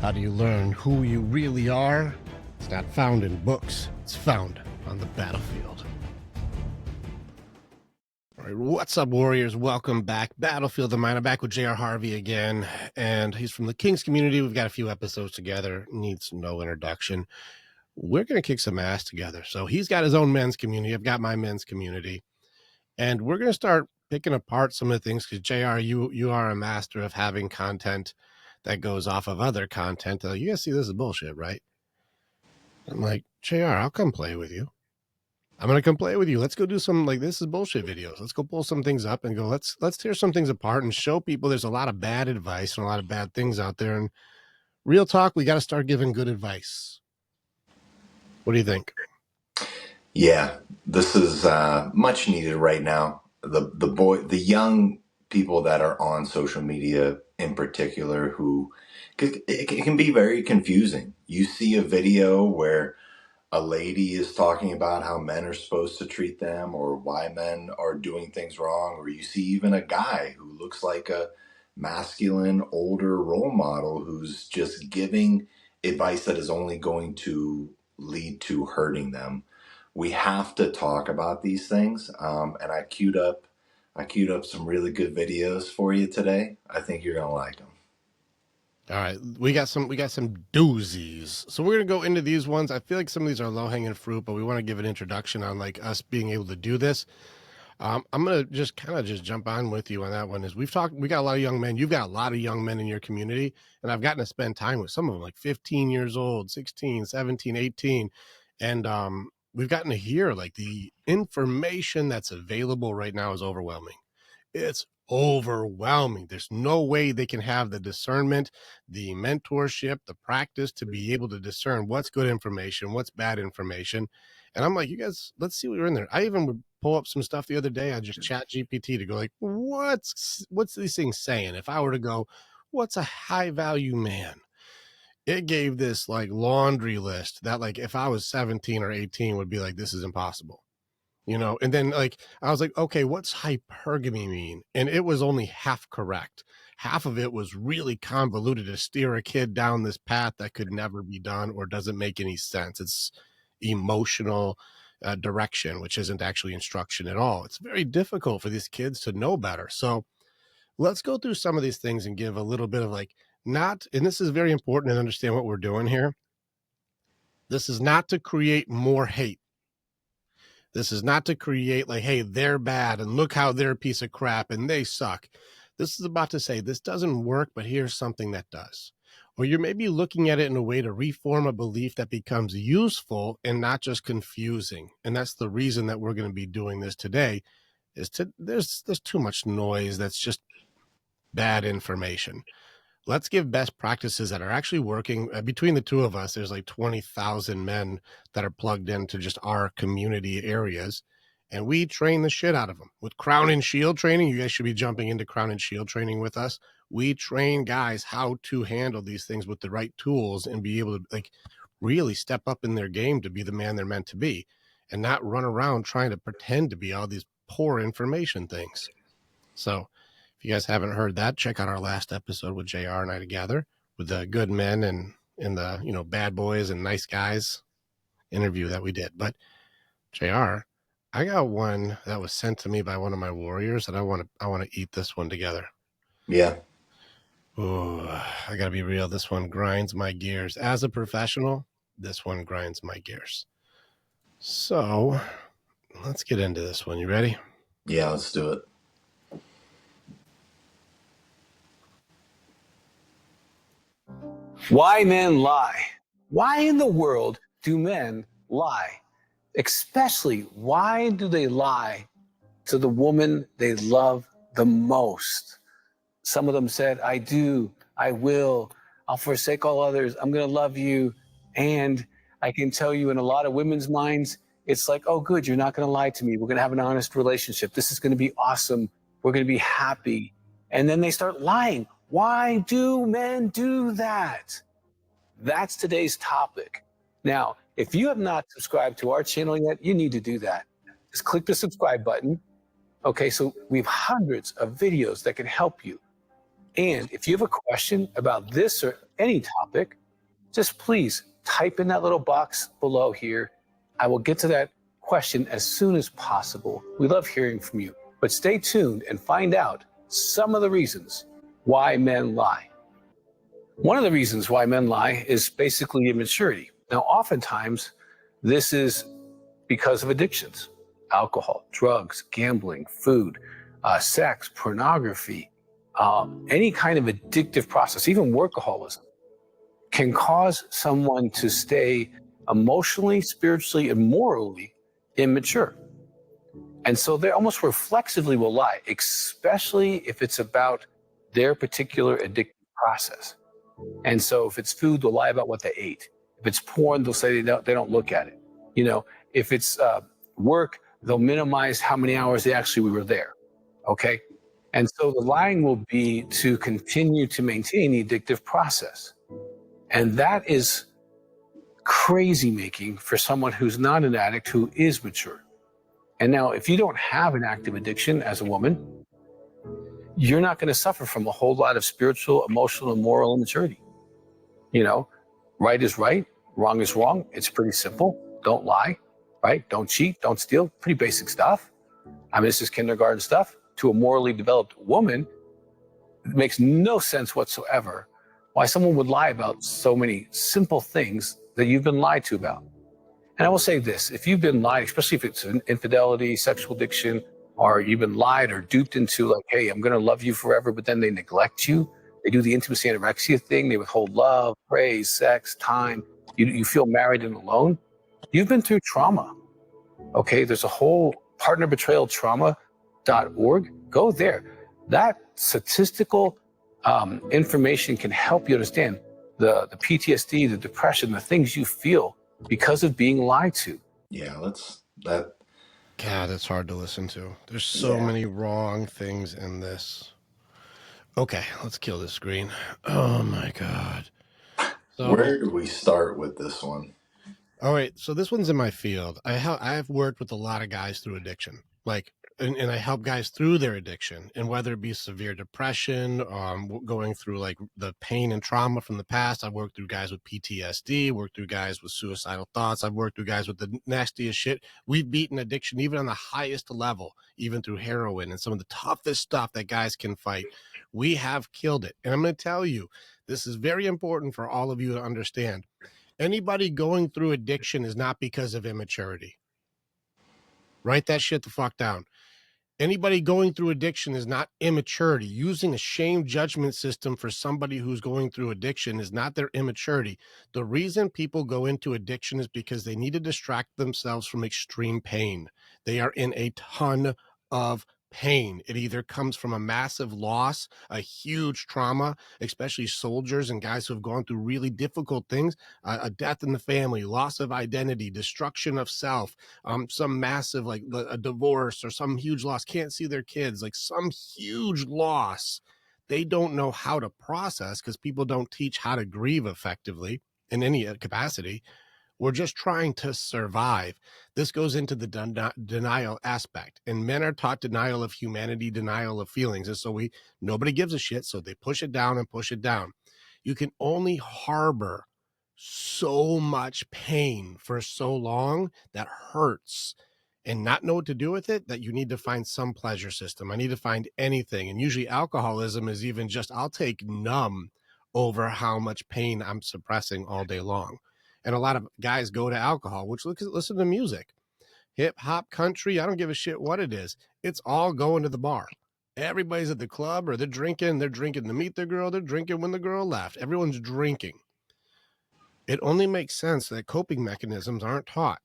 How do you learn who you really are? It's not found in books, it's found on the battlefield. All right, what's up, warriors? Welcome back. Battlefield of Mine. I'm back with J.R. Harvey again, and he's from the Kings community. We've got a few episodes together. Needs no introduction. We're going to kick some ass together. So he's got his own men's community. I've got my men's community. And we're going to start picking apart some of the things because, JR, you are a master of having content that goes off of other content. You guys see this is bullshit, right? I'm like, JR, I'll come play with you. I'm going to come play with you. Let's go do some, like, this is bullshit videos. Let's go pull some things up and go, let's tear some things apart and show people there's a lot of bad advice and a lot of bad things out there. And real talk, we got to start giving good advice. What do you think? Yeah, this is much needed right now. The young people that are on social media in particular, who it can be very confusing. You see a video where a lady is talking about how men are supposed to treat them or why men are doing things wrong, or you see even a guy who looks like a masculine older role model who's just giving advice that is only going to lead to hurting them. We have to talk about these things, and I queued up some really good videos for you today. I think you're gonna like them. All right, we got some doozies. So we're gonna go into these ones. I feel like some of these are low hanging fruit, but we want to give an introduction on like us being able to do this. I'm gonna just kind of jump on with you on that one. Is we got a lot of young men. You've got a lot of young men in your community, and I've gotten to spend time with some of them, like 15 years old, 16, 17, 18, and we've gotten to hear like the information that's available right now is overwhelming. It's overwhelming. There's no way they can have the discernment, the mentorship, the practice to be able to discern what's good information, what's bad information. And I'm like, you guys, let's see what you're in there. I even would pull up some stuff the other day. I just chat GPT to go like, what's these things saying? If I were to go, what's a high value man? It gave this like laundry list that like if I was 17 or 18 would be like, this is impossible. And then like I was like, okay, what's hypergamy mean? And it was only half correct. Half of it was really convoluted to steer a kid down this path that could never be done or doesn't make any sense. It's emotional direction, which isn't actually instruction at all. It's very difficult for these kids to know better. So let's go through some of these things and give a little bit of like and this is very important to understand what we're doing here. This is not to create more hate. This is not to create like, hey, they're bad and look how they're a piece of crap and they suck. This is about to say this doesn't work, but here's something that does. Or you're maybe looking at it in a way to reform a belief that becomes useful and not just confusing. And that's the reason that we're going to be doing this today there's too much noise. That's just bad information. Let's give best practices that are actually working. Between the two of us, there's like 20,000 men that are plugged into just our community areas, and we train the shit out of them with Crown and Shield training. You guys should be jumping into Crown and Shield training with us. We train guys how to handle these things with the right tools and be able to like really step up in their game to be the man they're meant to be and not run around trying to pretend to be all these poor information things. So if you guys haven't heard that, check out our last episode with JR and I together with the good men and the bad boys and nice guys interview that we did. But JR, I got one that was sent to me by one of my warriors, and I want to eat this one together. Yeah. Oh, I gotta be real. This one grinds my gears. As a professional, this one grinds my gears. So let's get into this one. You ready? Yeah, let's do it. Why men lie. Why in the world do men lie? Especially, why do they lie to the woman they love the most? Some of them said, I do, I will, I'll forsake all others, I'm going to love you. And I can tell you in a lot of women's minds, it's like, oh, good, you're not going to lie to me. We're going to have an honest relationship. This is going to be awesome. We're going to be happy. And then they start lying. Why do men do that? That's today's topic. Now, if you have not subscribed to our channel yet, you need to do that. Just click the subscribe button. Okay, so we have hundreds of videos that can help you. And if you have a question about this or any topic, just please type in that little box below here. I will get to that question as soon as possible. We love hearing from you, but stay tuned and find out some of the reasons why men lie. One of the reasons why men lie is basically immaturity. Now, oftentimes, this is because of addictions: alcohol, drugs, gambling, food, sex, pornography, any kind of addictive process, even workaholism, can cause someone to stay emotionally, spiritually, and morally immature. And so they almost reflexively will lie, especially if it's about their particular addictive process. And so if it's food, they'll lie about what they ate. If it's porn, they'll say they don't look at it. You know, if it's work, they'll minimize how many hours they actually were there. Okay. And so the lying will be to continue to maintain the addictive process. And that is crazy making for someone who's not an addict, who is mature. And now, if you don't have an active addiction as a woman, you're not going to suffer from a whole lot of spiritual, emotional, and moral immaturity. You know, right is right, wrong is wrong. It's pretty simple. Don't lie, right? Don't cheat, don't steal. Pretty basic stuff. I mean, this is kindergarten stuff. To a morally developed woman, it makes no sense whatsoever why someone would lie about so many simple things that you've been lied to about. And I will say this: if you've been lied, especially if it's an infidelity, sexual addiction, or you've been lied or duped into, like, hey, I'm going to love you forever, but then they neglect you. They do the intimacy anorexia thing. They withhold love, praise, sex, time. You feel married and alone. You've been through trauma. Okay, there's a whole partnerbetrayaltrauma.org. Go there. That statistical information can help you understand the PTSD, the depression, the things you feel because of being lied to. Yeah, that. God, it's hard to listen to. There's so many wrong things in this. Okay, let's kill this screen. Oh my God. So, Where do we start with this one? all right, so this one's in my field. I've worked with a lot of guys through addiction, like, and I help guys through their addiction, and whether it be severe depression, going through like the pain and trauma from the past. I've worked through guys with PTSD, worked through guys with suicidal thoughts. I've worked through guys with the nastiest shit. We've beaten addiction even on the highest level, even through heroin and some of the toughest stuff that guys can fight. We have killed it, and I'm going to tell you, this is very important for all of you to understand. Anybody going through addiction is not because of immaturity. Write that shit the fuck down. Anybody going through addiction is not immaturity. Using a shame judgment system for somebody who's going through addiction is not their immaturity. The reason people go into addiction is because they need to distract themselves from extreme pain. They are in a ton of pain. It either comes from a massive loss, a huge trauma, especially soldiers and guys who have gone through really difficult things, a death in the family, loss of identity, destruction of self, some massive, like a divorce or some huge loss, can't see their kids, like some huge loss. They don't know how to process because people don't teach how to grieve effectively in any capacity. We're just trying to survive. This goes into the denial aspect, and men are taught denial of humanity, denial of feelings. And so nobody gives a shit. So they push it down and push it down. You can only harbor so much pain for so long that hurts and not know what to do with it, that you need to find some pleasure system. I need to find anything. And usually alcoholism is even just, I'll take numb over how much pain I'm suppressing all day long. And a lot of guys go to alcohol, which listen to music, hip hop, country. I don't give a shit what it is. It's all going to the bar. Everybody's at the club, or they're drinking. They're drinking to meet their girl. They're drinking when the girl left. Everyone's drinking. It only makes sense that coping mechanisms aren't taught.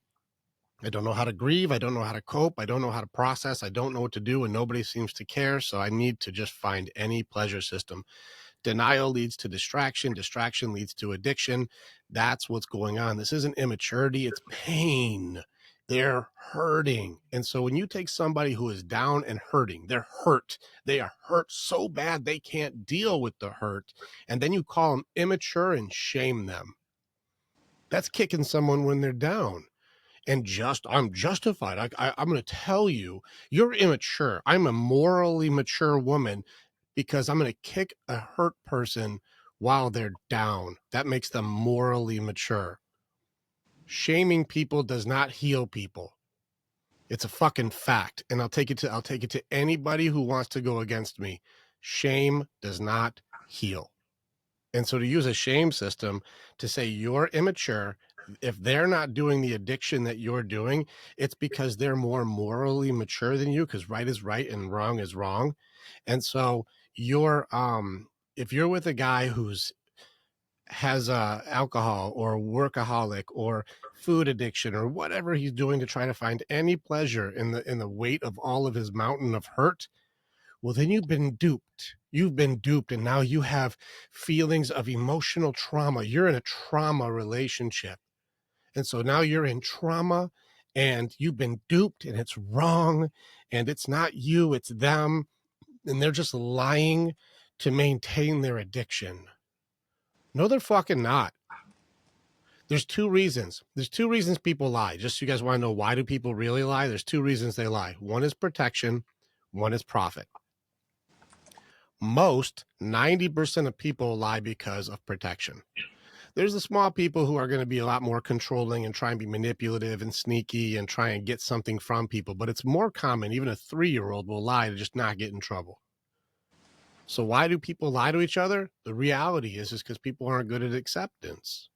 I don't know how to grieve. I don't know how to cope. I don't know how to process. I don't know what to do, and nobody seems to care. So I need to just find any pleasure system. Denial leads to distraction. Distraction leads to addiction. That's what's going on. This isn't immaturity. It's pain. They're hurting. And so when you take somebody who is down and hurting, they're hurt. They are hurt so bad they can't deal with the hurt. And then you call them immature and shame them. That's kicking someone when they're down. And I'm justified. I'm going to tell you, you're immature. I'm a morally mature woman because I'm going to kick a hurt person while they're down. That makes them morally mature. Shaming people does not heal people. It's a fucking fact. And I'll take it to anybody who wants to go against me. Shame does not heal. And so to use a shame system to say you're immature, if they're not doing the addiction that you're doing, it's because they're more morally mature than you, because right is right and wrong is wrong. And so you're if you're with a guy who's has alcohol or workaholic or food addiction or whatever he's doing to try to find any pleasure in the weight of all of his mountain of hurt, well, then you've been duped. You've been duped, and now you have feelings of emotional trauma. You're in a trauma relationship. And so now you're in trauma and you've been duped, and it's wrong, and it's not you, it's them. And they're just lying to maintain their addiction. No, they're fucking not. There's two reasons. There's two reasons people lie. Just so you guys want to know, why do people really lie? There's two reasons they lie. One is protection, one is profit. Most 90% of people lie because of protection. There's the small people who are going to be a lot more controlling and try and be manipulative and sneaky and try and get something from people. But it's more common. Even a 3-year-old will lie to just not get in trouble. So why do people lie to each other? The reality is because people aren't good at acceptance.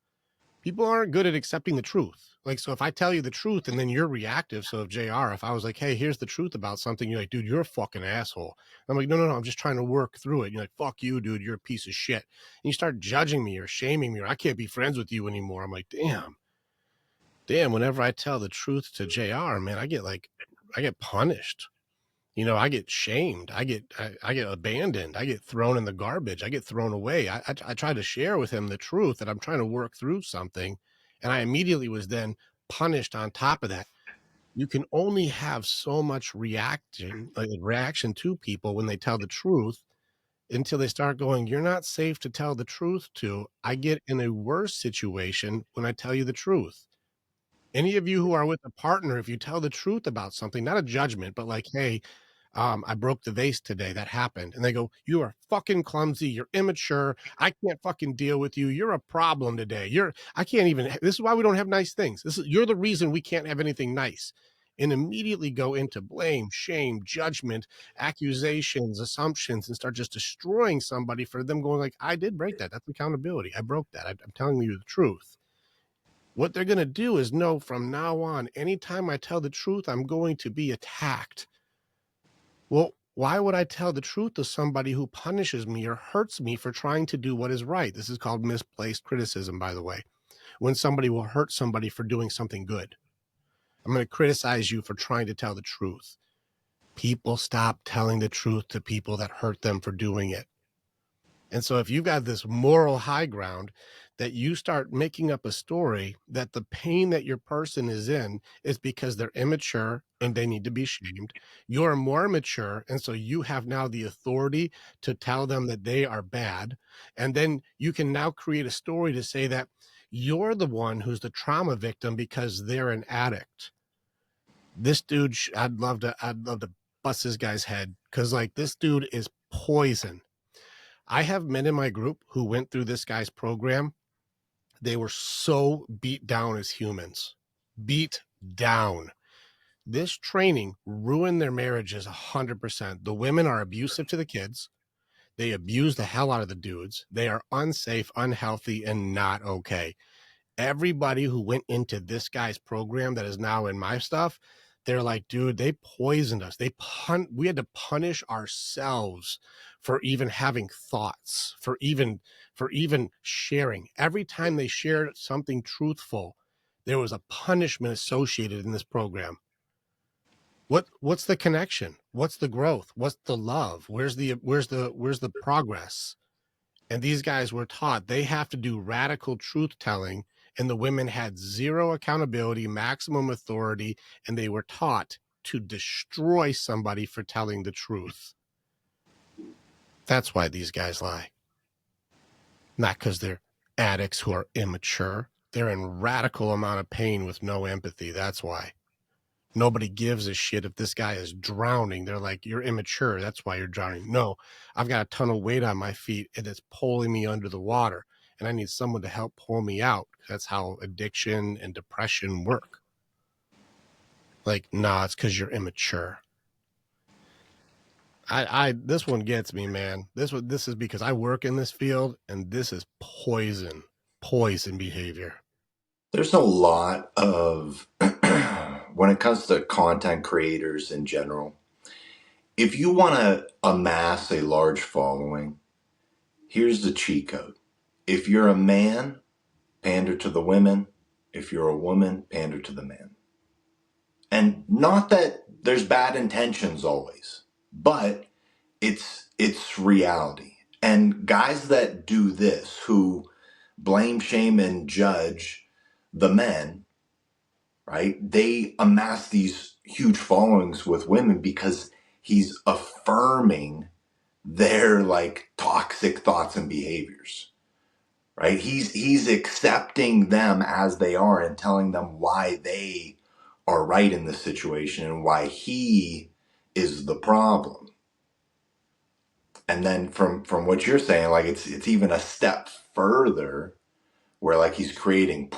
People aren't good at accepting the truth. Like, so if I tell you the truth and then you're reactive, so if JR, if I was like, hey, here's the truth about something, you're like, dude, you're a fucking asshole. I'm like, no, I'm just trying to work through it. You're like, fuck you, dude, you're a piece of shit. And you start judging me or shaming me, or I can't be friends with you anymore. I'm like, damn, whenever I tell the truth to JR, man, I get punished. You know, I get shamed. I get abandoned. I get thrown in the garbage. I get thrown away. I try to share with him the truth that I'm trying to work through something, and I immediately was then punished on top of that. You can only have so much reaction to people when they tell the truth until they start going, you're not safe to tell the truth to. I get in a worse situation when I tell you the truth. Any of you who are with a partner, if you tell the truth about something, not a judgment, but like, hey, I broke the vase today. That happened. And they go, you are fucking clumsy. You're immature. I can't fucking deal with you. You're a problem today. I can't even, this is why we don't have nice things. You're the reason we can't have anything nice. And immediately go into blame, shame, judgment, accusations, assumptions, and start just destroying somebody for them going like, I did break that. That's accountability. I broke that. I'm telling you the truth. What they're going to do is know from now on, anytime I tell the truth, I'm going to be attacked. Well, why would I tell the truth to somebody who punishes me or hurts me for trying to do what is right? This is called misplaced criticism, by the way. When somebody will hurt somebody for doing something good. I'm going to criticize you for trying to tell the truth. People stop telling the truth to people that hurt them for doing it. And so if you've got this moral high ground, that you start making up a story that the pain that your person is in is because they're immature and they need to be shamed. You're more mature, and so you have now the authority to tell them that they are bad. And then you can now create a story to say that you're the one who's the trauma victim because they're an addict. This dude, I'd love to bust this guy's head, because like, this dude is poison. I have men in my group who went through this guy's program. They were so beat down as humans, beat down. This training ruined their marriages 100%. The women are abusive to the kids. They abuse the hell out of the dudes. They are unsafe, unhealthy, and not okay. Everybody who went into this guy's program that is now in my stuff, they're like, dude, they poisoned us. We had to punish ourselves for even having thoughts, for even sharing. Every time they shared something truthful, there was a punishment associated in this program. What's the connection? What's the growth? What's the love? Where's the progress? And these guys were taught they have to do radical truth telling, and the women had zero accountability, maximum authority, and they were taught to destroy somebody for telling the truth. That's why these guys lie. Not because they're addicts who are immature. They're in radical amount of pain with no empathy. That's why. Nobody gives a shit if this guy is drowning. They're like, you're immature. That's why you're drowning. No, I've got a ton of weight on my feet and it's pulling me under the water. And I need someone to help pull me out. That's how addiction and depression work. Like, nah, it's because you're immature. This one gets me, man. This is because I work in this field, and this is poison behavior. There's a lot of, when it comes to content creators in general, if you want to amass a large following, here's the cheat code. If you're a man, pander to the women. If you're a woman, pander to the man. And not that there's bad intentions always, but it's reality. And guys that do this, who blame, shame, and judge the men, right? They amass these huge followings with women because he's affirming their like toxic thoughts and behaviors, right? He's accepting them as they are and telling them why they are right in this situation and why he is the problem. And then from what you're saying, like it's even a step further where like he's creating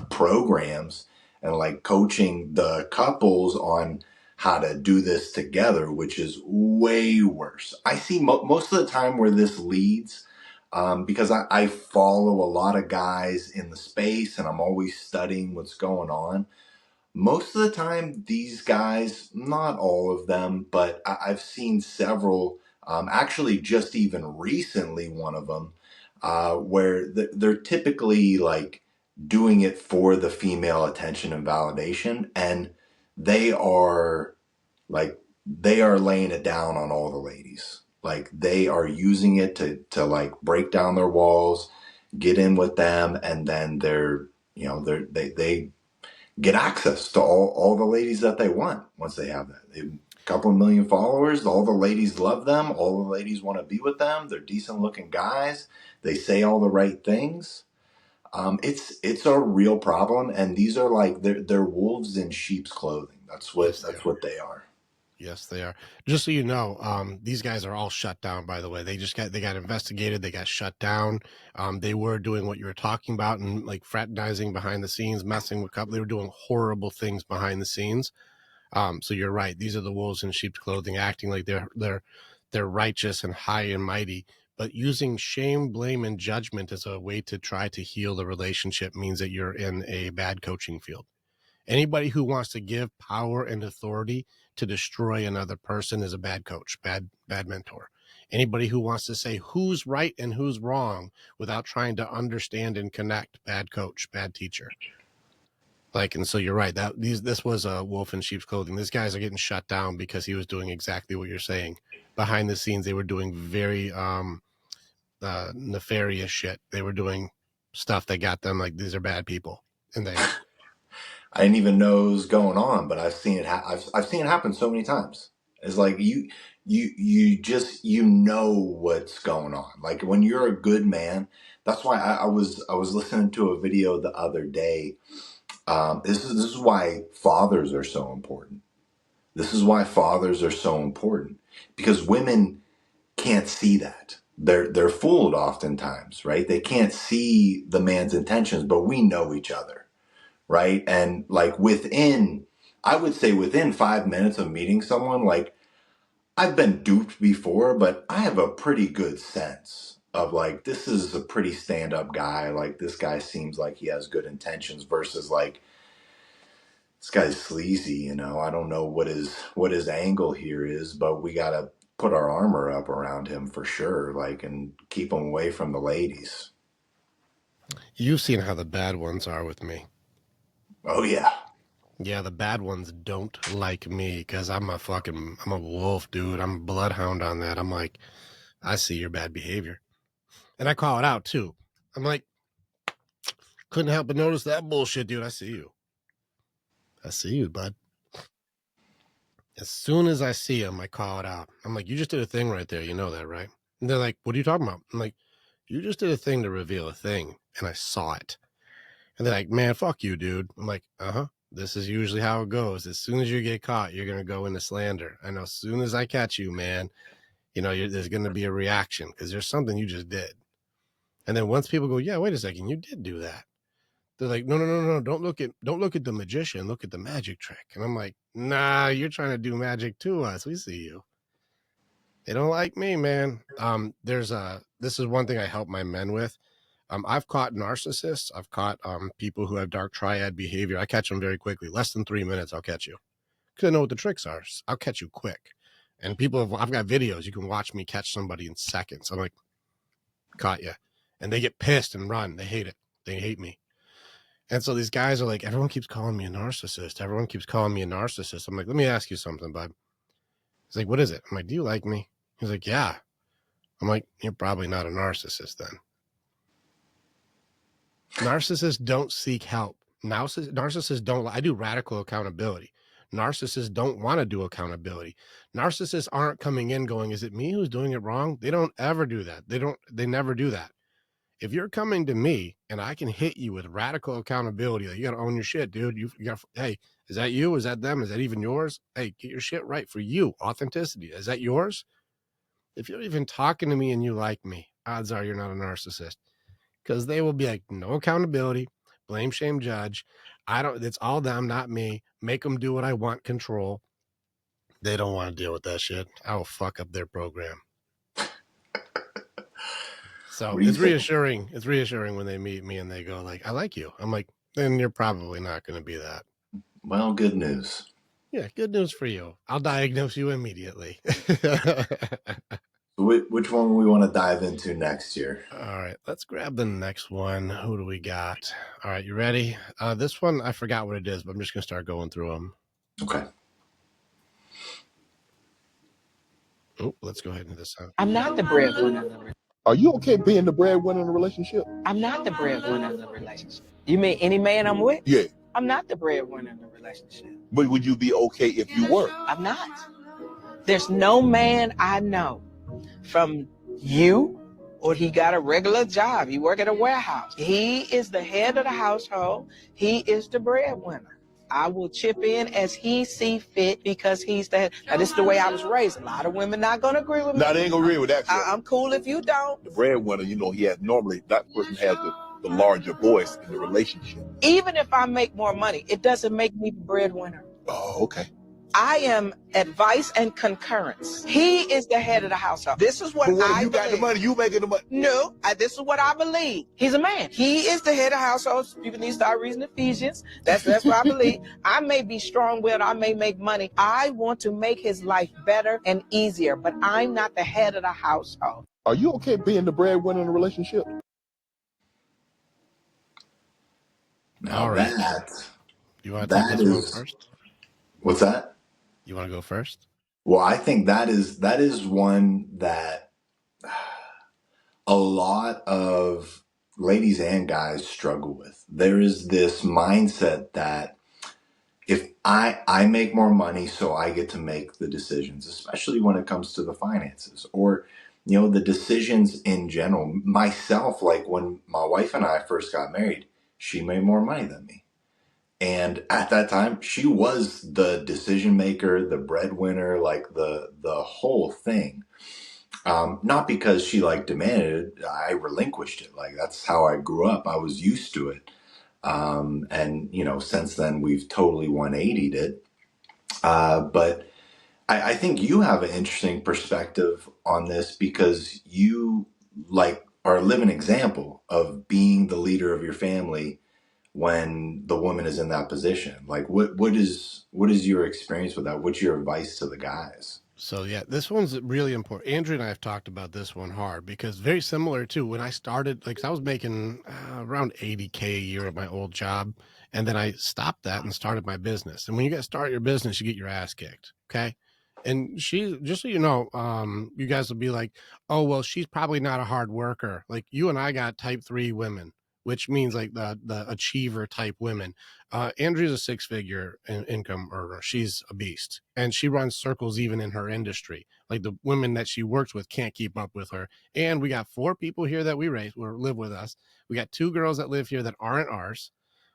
programs and like coaching the couples on how to do this together, which is way worse. I see most of the time where this leads, because I follow a lot of guys in the space and I'm always studying what's going on. Most of the time, these guys, not all of them, but I've seen several, actually just even recently, one of them, where they're typically like doing it for the female attention and validation. And they are they are laying it down on all the ladies. Like they are using it to like break down their walls, get in with them. And then they get access to all the ladies that they want once they have that. They, a couple of million followers, all the ladies love them, all the ladies want to be with them. They're decent looking guys. They say all the right things. It's a real problem, and these are like they're wolves in sheep's clothing. Yes, That's what they are. Yes, they are. Just so you know, these guys are all shut down, by the way. They got investigated, they got shut down. They were doing what you were talking about and like fraternizing behind the scenes, messing with couples. They were doing horrible things behind the scenes. So you're right. These are the wolves in sheep's clothing, acting like they're righteous and high and mighty. But using shame, blame, and judgment as a way to try to heal the relationship means that you're in a bad coaching field. Anybody who wants to give power and authority to destroy another person is a bad coach, bad mentor. Anybody who wants to say who's right and who's wrong without trying to understand and connect, bad coach, bad teacher. Like, and so you're right. This was a wolf in sheep's clothing. These guys are getting shut down because he was doing exactly what you're saying. Behind the scenes, they were doing very nefarious shit. They were doing stuff that got them like, these are bad people, and they are. I didn't even know it was going on, but I've seen it. I've seen it happen so many times. It's like you just what's going on. Like when you're a good man. That's why I was listening to a video the other day. This is why fathers are so important. This is why fathers are so important because women can't see that. They're fooled oftentimes, right? They can't see the man's intentions, but we know each other, right? And like I would say within 5 minutes of meeting someone, like I've been duped before, but I have a pretty good sense of like, this is a pretty stand up guy. Like this guy seems like he has good intentions versus like, this guy's sleazy, I don't know what his angle here is, but we got to put our armor up around him for sure, like, and keep him away from the ladies. You've seen how the bad ones are with me. Oh yeah. Yeah, the bad ones don't like me because I'm a wolf, dude. I'm a bloodhound on that. I'm like, I see your bad behavior. And I call it out too. I'm like, couldn't help but notice that bullshit, dude. I see you. I see you, bud. As soon as I see him, I call it out. I'm like, you just did a thing right there. You know that, right? And they're like, what are you talking about? I'm like, you just did a thing to reveal a thing. And I saw it. And they're like, man, fuck you, dude. I'm like, uh-huh. This is usually how it goes. As soon as you get caught, you're going to go into slander. I know as soon as I catch you, man, there's going to be a reaction because there's something you just did. And then once people go, yeah, wait a second, you did do that. They're like, no, don't look at the magician, look at the magic trick. And I'm like, nah, you're trying to do magic to us. We see you. They don't like me, man. This is one thing I help my men with. I've caught narcissists. I've caught people who have dark triad behavior. I catch them very quickly. Less than 3 minutes, I'll catch you. Because I know what the tricks are. I'll catch you quick. And I've got videos. You can watch me catch somebody in seconds. I'm like, caught you. And they get pissed and run. They hate it. They hate me. And so these guys are like, everyone keeps calling me a narcissist. Everyone keeps calling me a narcissist. I'm like, let me ask you something, bud. He's like, what is it? I'm like, do you like me? He's like, yeah. I'm like, you're probably not a narcissist then. Narcissists don't seek help. Narcissists don't. I do radical accountability. Narcissists don't want to do accountability. Narcissists aren't coming in going, is it me who's doing it wrong? They don't ever do that. They never do that. If you're coming to me and I can hit you with radical accountability, like, you got to own your shit, dude. You got, hey, is that you? Is that them? Is that even yours? Hey, get your shit right for you. Authenticity. Is that yours? If you're even talking to me and you like me, odds are you're not a narcissist, because they will be like, no accountability, blame, shame, judge. It's all them, not me. Make them do what I want, control. They don't want to deal with that shit. I will fuck up their program. So it's reassuring. It's reassuring when they meet me and they go like, I like you. I'm like, then you're probably not going to be that. Well, good news. Yeah, good news for you. I'll diagnose you immediately. Which one we want to dive into next year? All right, let's grab the next one. Who do we got? All right, you ready? This one, I forgot what it is, but I'm just going to start going through them. Okay. Oh, let's go ahead and do this. I'm not the breadwinner. Are you okay being the breadwinner in a relationship? I'm not the breadwinner in the relationship. You mean any man I'm with? Yeah. I'm not the breadwinner in the relationship. But would you be okay if you were? I'm not. There's no man I know from you or he got a regular job. He work at a warehouse. He is the head of the household. He is the breadwinner. I will chip in as he see fit because he's the head. Now, this is the way I was raised. A lot of women not going to agree with me. No, they ain't gonna agree with that. I'm cool if you don't. The breadwinner, he has normally, that person has the larger voice in the relationship. Even if I make more money, it doesn't make me the breadwinner. Oh, okay. I am advice and concurrence. He is the head of the household. This is what I believe. You got the money, you making the money. No, this is what I believe. He's a man. He is the head of household. People need to start reading Ephesians. That's what I believe. I may be strong-willed. I may make money. I want to make his life better and easier, but I'm not the head of the household. Are you okay being the breadwinner in a relationship? Now all right. You want to take this one first? What's that? You want to go first? Well, I think that is one that a lot of ladies and guys struggle with. There is this mindset that if I make more money, so I get to make the decisions, especially when it comes to the finances or, the decisions in general. Myself, like when my wife and I first got married, she made more money than me. And at that time, she was the decision maker, the breadwinner, like the whole thing. Not because she demanded it, I relinquished it. Like that's how I grew up. I was used to it. And since then we've totally 180'd it. But I think you have an interesting perspective on this because you are a living example of being the leader of your family when the woman is in that position. Like what is your experience with that? What's your advice to the guys? So yeah, this one's really important. Andrew and I have talked about this one hard because very similar to when I started, I was making around 80K a year at my old job. And then I stopped that and started my business. And when you start your business, you get your ass kicked. Okay. And she, just so you know, you guys will be like, oh, well, she's probably not a hard worker. Like you and I got type 3 women, which means the achiever type women. Andrea's a 6-figure income earner. She's a beast and she runs circles even in her industry. Like the women that she works with can't keep up with her. And we got 4 people here that we raise or live with us. We got 2 girls that live here that aren't ours.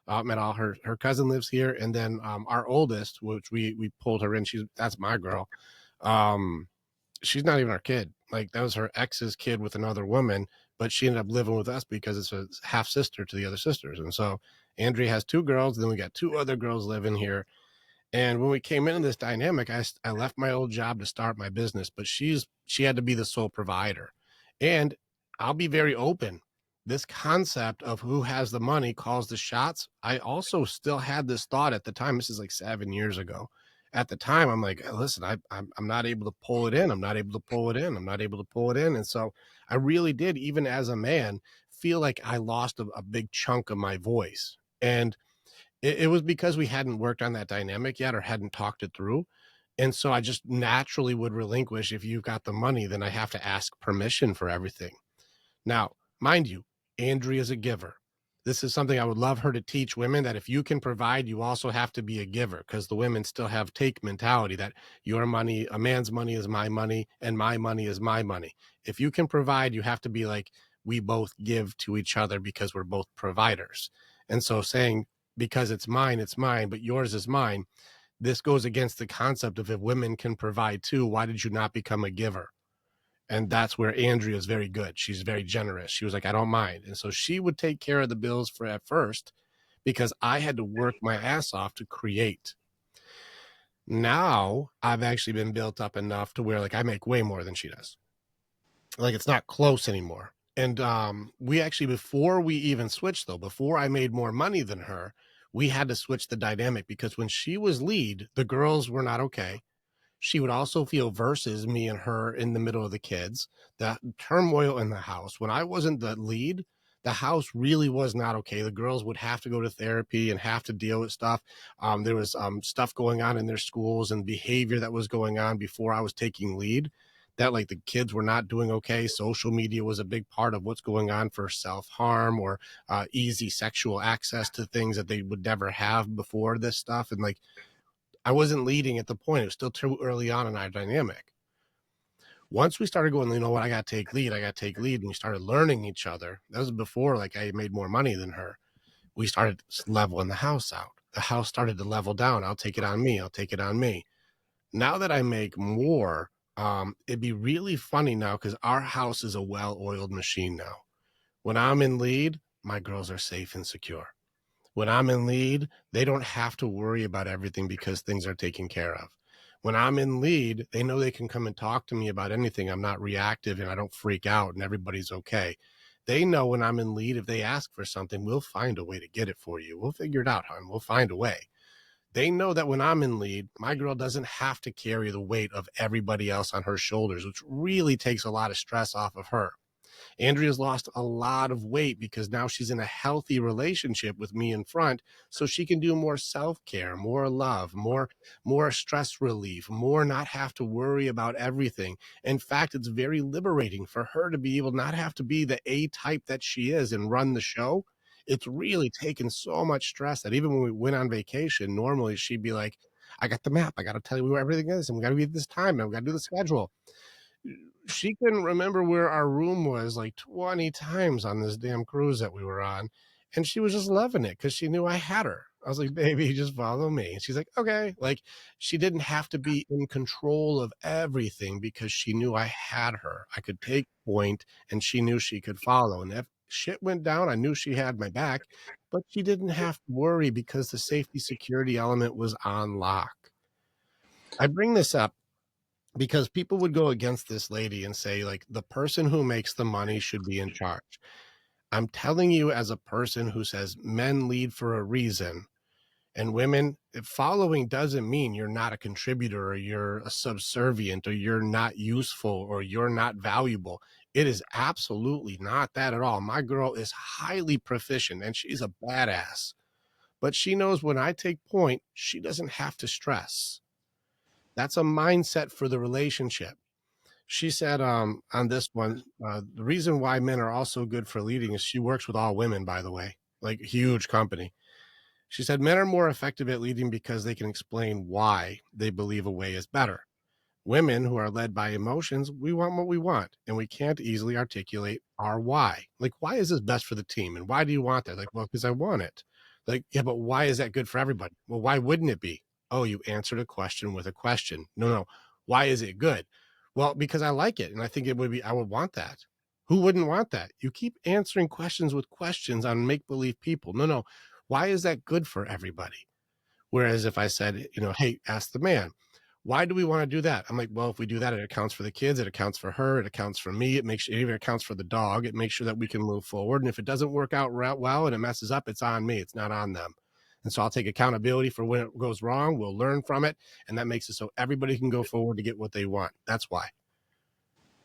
And all her cousin lives here, and then our oldest, which we pulled her in. That's my girl. Um, she's not even our kid. Like that was her ex's kid with another woman, but she ended up living with us because it's a half sister to the other sisters. And so Andrea has two girls, then we got two other girls living here. And when we came into this dynamic, I left my old job to start my business, but she had to be the sole provider. And I'll be very open. This concept of who has the money calls the shots. I also still had this thought at the time. This is like 7 years ago. At the time, I'm like, listen, I'm not able to pull it in. I'm not able to pull it in. I'm not able to pull it in. And so I really did, even as a man, feel like I lost a big chunk of my voice. And it was because we hadn't worked on that dynamic yet or hadn't talked it through. And so I just naturally would relinquish. If you've got the money, then I have to ask permission for everything. Now, mind you, Andrea's a giver. This is something I would love her to teach women, that if you can provide, you also have to be a giver, because the women still have take mentality that your money, a man's money is my money and my money is my money. If you can provide, you have to be like, we both give to each other because we're both providers. And so saying, because it's mine, but yours is mine, this goes against the concept of, if women can provide too, why did you not become a giver? And that's where Andrea is very good. She's very generous. She was like, I don't mind. And so she would take care of the bills for at first, because I had to work my ass off to create. Now I've actually been built up enough to where like I make way more than she does. Like it's not close anymore. And we actually, before we even switched though, before I made more money than her, we had to switch the dynamic, because when she was lead, the girls were not okay. She would also feel versus me and her in the middle of the kids, the turmoil in the house. When I wasn't the lead, the house really was not okay. The girls would have to go to therapy and have to deal with stuff. There was stuff going on in their schools and behavior that was going on before I was taking lead, that like the kids were not doing okay. Social media was a big part of what's going on for self-harm or easy sexual access to things that they would never have before this stuff. And like, I wasn't leading at the point. It was still too early on in our dynamic. Once we started going, you know what, I got to take lead. I got to take lead. And we started learning each other. That was before like I made more money than her. We started leveling the house out. The house started to level down. I'll take it on me. I'll take it on me. Now that I make more, it'd be really funny now, because our house is a well-oiled machine now. When I'm in lead, my girls are safe and secure. When I'm in lead, they don't have to worry about everything because things are taken care of. When I'm in lead, they know they can come and talk to me about anything. I'm not reactive and I don't freak out and everybody's okay. They know when I'm in lead, if they ask for something, we'll find a way to get it for you. We'll figure it out, hon. We'll find a way. They know that when I'm in lead, my girl doesn't have to carry the weight of everybody else on her shoulders, which really takes a lot of stress off of her. Andrea's lost a lot of weight because now she's in a healthy relationship with me in front, so she can do more self-care, more love, more stress relief, more not have to worry about everything. In fact, it's very liberating for her to be able to not have to be the A type that she is and run the show. It's really taken so much stress that even when we went on vacation, normally she'd be like, I got the map. I got to tell you where everything is, and we got to be at this time, and we got to do the schedule. She couldn't remember where our room was like 20 times on this damn cruise that we were on. And she was just loving it because she knew I had her. I was like, baby, just follow me. And she's like, okay. Like she didn't have to be in control of everything because she knew I had her. I could take point and she knew she could follow. And if shit went down, I knew she had my back, but she didn't have to worry because the safety security element was on lock. I bring this up because people would go against this lady and say like the person who makes the money should be in charge. I'm telling you, as a person who says men lead for a reason and women, following doesn't mean you're not a contributor or you're a subservient or you're not useful or you're not valuable. It is absolutely not that at all. My girl is highly proficient and she's a badass, but she knows when I take point, she doesn't have to stress. That's a mindset for the relationship. She said on this one, the reason why men are also good for leading is, she works with all women, by the way, like huge company. She said men are more effective at leading because they can explain why they believe a way is better. Women who are led by emotions, we want what we want, and we can't easily articulate our why. Like, why is this best for the team? And why do you want that? Like, well, because I want it. Like, yeah, but why is that good for everybody? Well, why wouldn't it be? Oh, you answered a question with a question. No, no. Why is it good? Well, because I like it. And I think it would be, I would want that. Who wouldn't want that? You keep answering questions with questions on make believe people. No, no. Why is that good for everybody? Whereas if I said, hey, ask the man, why do we want to do that? I'm like, well, if we do that, it accounts for the kids, it accounts for her, it accounts for me, it even accounts for the dog. It makes sure that we can move forward. And if it doesn't work out well and it messes up, it's on me. It's not on them. And so I'll take accountability for when it goes wrong. We'll learn from it. And that makes it so everybody can go forward to get what they want. That's why.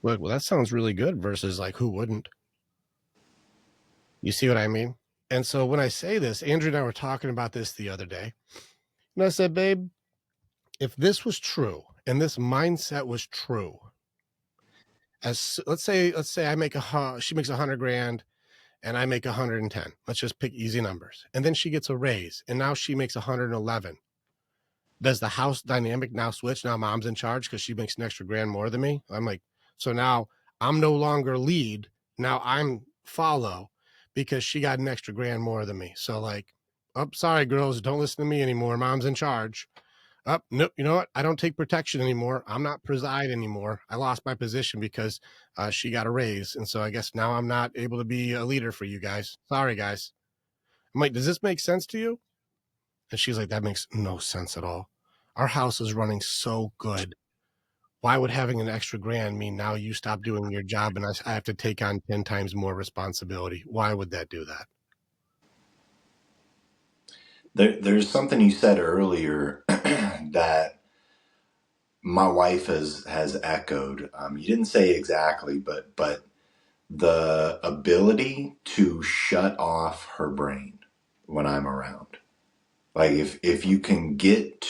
Well, that sounds really good versus like, who wouldn't? You see what I mean? And so when I say this, Andrew and I were talking about this the other day. And I said, babe, if this was true and this mindset was true, as let's say I make she makes 100 grand and I make 110. Let's just pick easy numbers. And then she gets a raise and now she makes 111. Does the house dynamic now switch? Now mom's in charge because she makes an extra grand more than me. I'm like, so now I'm no longer lead. Now I'm follow because she got an extra grand more than me. So like, oh, sorry, girls, don't listen to me anymore. Mom's in charge. Oh, no, you know what? I don't take protection anymore. I'm not preside anymore. I lost my position because she got a raise. And so I guess now I'm not able to be a leader for you guys. Sorry, guys. I'm like, does this make sense to you? And she's like, that makes no sense at all. Our house is running so good. Why would having an extra grand mean now you stop doing your job and I have to take on 10 times more responsibility? Why would that do that? There's something you said earlier that my wife has echoed. You didn't say exactly, but the ability to shut off her brain when I'm around. Like if you can get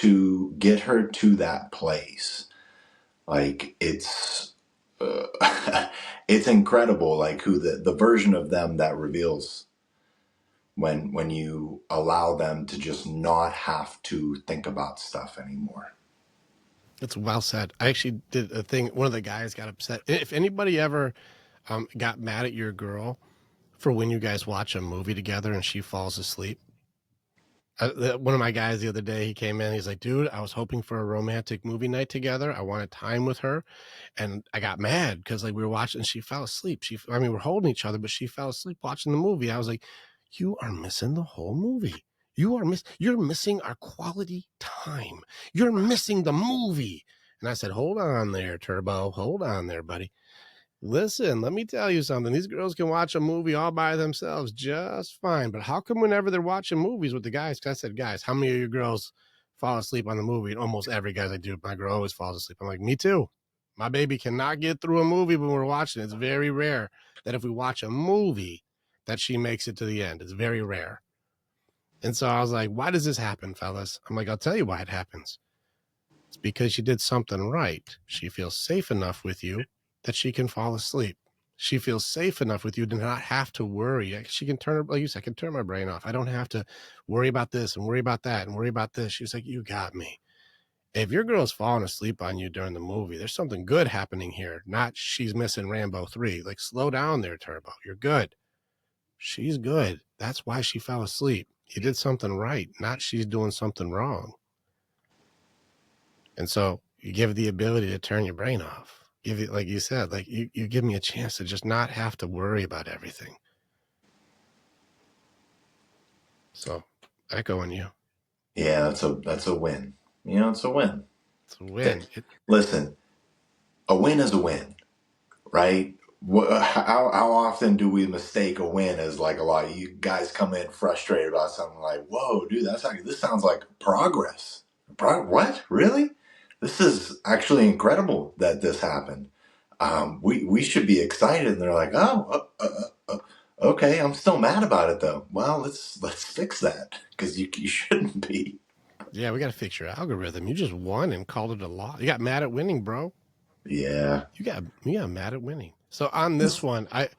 her to that place, like it's incredible. Like who the version of them that reveals when you allow them to just not have to think about stuff anymore. It's well said. I actually did a thing. One of the guys got upset. If anybody ever got mad at your girl for when you guys watch a movie together and she falls asleep. One of my guys the other day, he came in, he's like, dude, I was hoping for a romantic movie night together. I wanted time with her. And I got mad because like we were watching and she fell asleep. We're holding each other, but she fell asleep watching the movie. I was like, you are missing the whole movie. You're missing our quality time. You're missing the movie. And I said, hold on there, Turbo. Hold on there, buddy. Listen, let me tell you something. These girls can watch a movie all by themselves just fine. But how come whenever they're watching movies with the guys, because I said, guys, how many of your girls fall asleep on the movie? And almost every guy I do, my girl always falls asleep. I'm like, me too. My baby cannot get through a movie when we're watching. It's very rare that if we watch a movie that she makes it to the end. It's very rare. And so I was like, why does this happen, fellas? I'm like, I'll tell you why it happens. It's because you did something right. She feels safe enough with you that she can fall asleep. She feels safe enough with you to not have to worry. She can turn, like you said, I can turn my brain off. I don't have to worry about this and worry about that and worry about this. She's like, you got me. If your girl's falling asleep on you during the movie, there's something good happening here. Not she's missing Rambo 3. Like, slow down there, Turbo. You're good. She's good. That's why she fell asleep. You did something right, not she's doing something wrong. And so you give the ability to turn your brain off. Give it, like you said, like you give me a chance to just not have to worry about everything. So echoing you. Yeah, that's a win. You know, it's a win. It's a win. Listen, a win is a win, right? How often do we mistake a win as like a lot of you guys come in frustrated about something like, whoa, dude, this sounds like progress. What? Really? This is actually incredible that this happened. We should be excited. And they're like, okay, I'm still mad about it though. Well, let's fix that because you shouldn't be. Yeah, we got to fix your algorithm. You just won and called it a loss. You got mad at winning, bro. Yeah. You got mad at winning. So on this one, I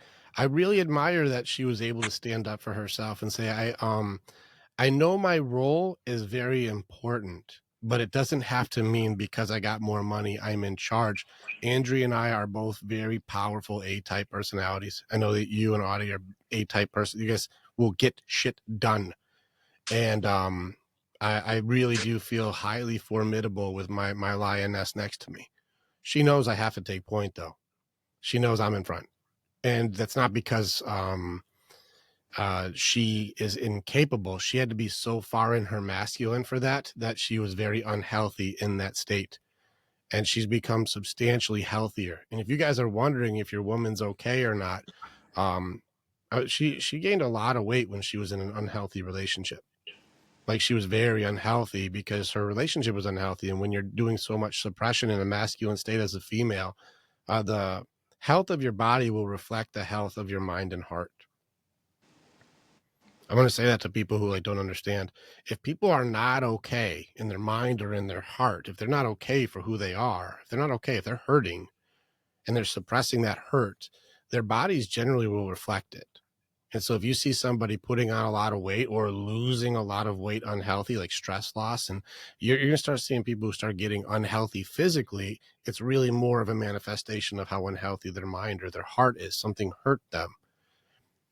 really admire that she was able to stand up for herself and say, I know my role is very important, but it doesn't have to mean because I got more money, I'm in charge. Andrea and I are both very powerful A-type personalities. I know that you and Audie are A-type person. You guys will get shit done. And I really do feel highly formidable with my lioness next to me. She knows I have to take point, though. She knows I'm in front. And that's not because she is incapable. She had to be so far in her masculine for that she was very unhealthy in that state. And she's become substantially healthier. And if you guys are wondering if your woman's okay or not, she gained a lot of weight when she was in an unhealthy relationship. Like, she was very unhealthy because her relationship was unhealthy. And when you're doing so much suppression in a masculine state as a female, the health of your body will reflect the health of your mind and heart. I'm going to say that to people who don't understand. If people are not okay in their mind or in their heart, if they're not okay for who they are, if they're not okay, if they're hurting and they're suppressing that hurt, their bodies generally will reflect it. And so if you see somebody putting on a lot of weight or losing a lot of weight unhealthy, like stress loss, and you're going to start seeing people who start getting unhealthy physically, it's really more of a manifestation of how unhealthy their mind or their heart is. Something hurt them.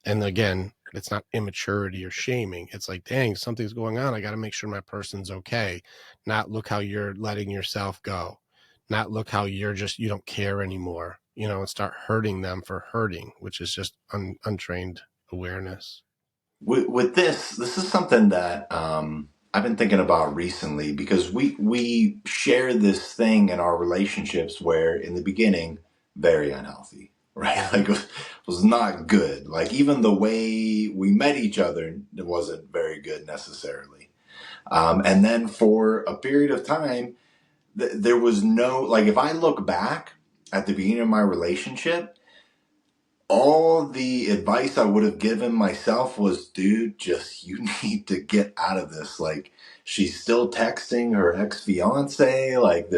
And again, it's not immaturity or shaming. It's like, dang, something's going on. I got to make sure my person's okay. Not look how you're letting yourself go. Not look how you're just, you don't care anymore, and start hurting them for hurting, which is just untrained awareness. With this is something that I've been thinking about recently because we share this thing in our relationships where in the beginning very unhealthy, right? Yeah. Like it was not good. Like even the way we met each other it wasn't very good necessarily. And then for a period of time, there was no like if I look back at the beginning of my relationship all the advice I would have given myself was, dude, just you need to get out of this. Like, she's still texting her ex fiance. Like,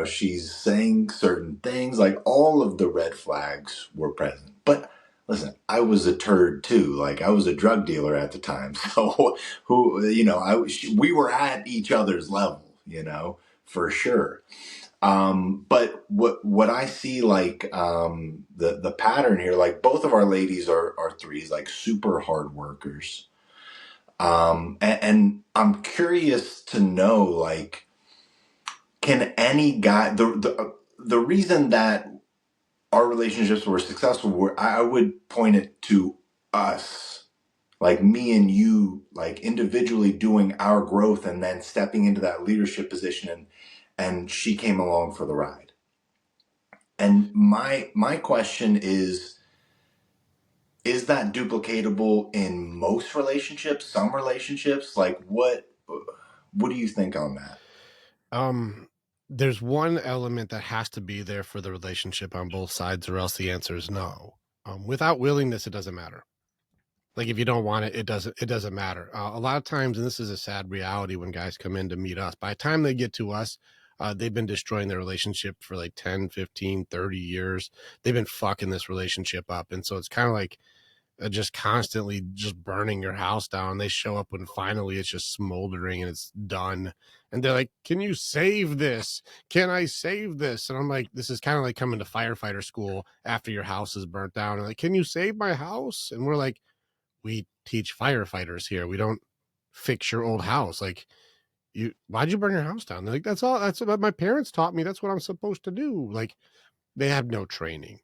she's saying certain things. Like, all of the red flags were present. But listen, I was a turd too. Like, I was a drug dealer at the time. So, we were at each other's level, for sure. But what I see like the pattern here, like both of our ladies are threes, like super hard workers. And I'm curious to know, like, can any guy the reason that our relationships were successful were I would point it to us, like me and you, like individually doing our growth and then stepping into that leadership position and she came along for the ride. And my question is that duplicatable in most relationships, some relationships? Like what do you think on that? There's one element that has to be there for the relationship on both sides, or else the answer is no. Without willingness, it doesn't matter. Like, if you don't want it, it doesn't matter. A lot of times, and this is a sad reality when guys come in to meet us, by the time they get to us, they've been destroying their relationship for like 10, 15, 30 years. They've been fucking this relationship up. And so it's kind of like just constantly just burning your house down. They show up when finally it's just smoldering and it's done. And they're like, can you save this? Can I save this? And I'm like, this is kind of like coming to firefighter school after your house is burnt down. And like, can you save my house? And we're like, we teach firefighters here. We don't fix your old house. Like, why'd you burn your house down? They're like, that's what my parents taught me. That's what I'm supposed to do. Like, they have no training.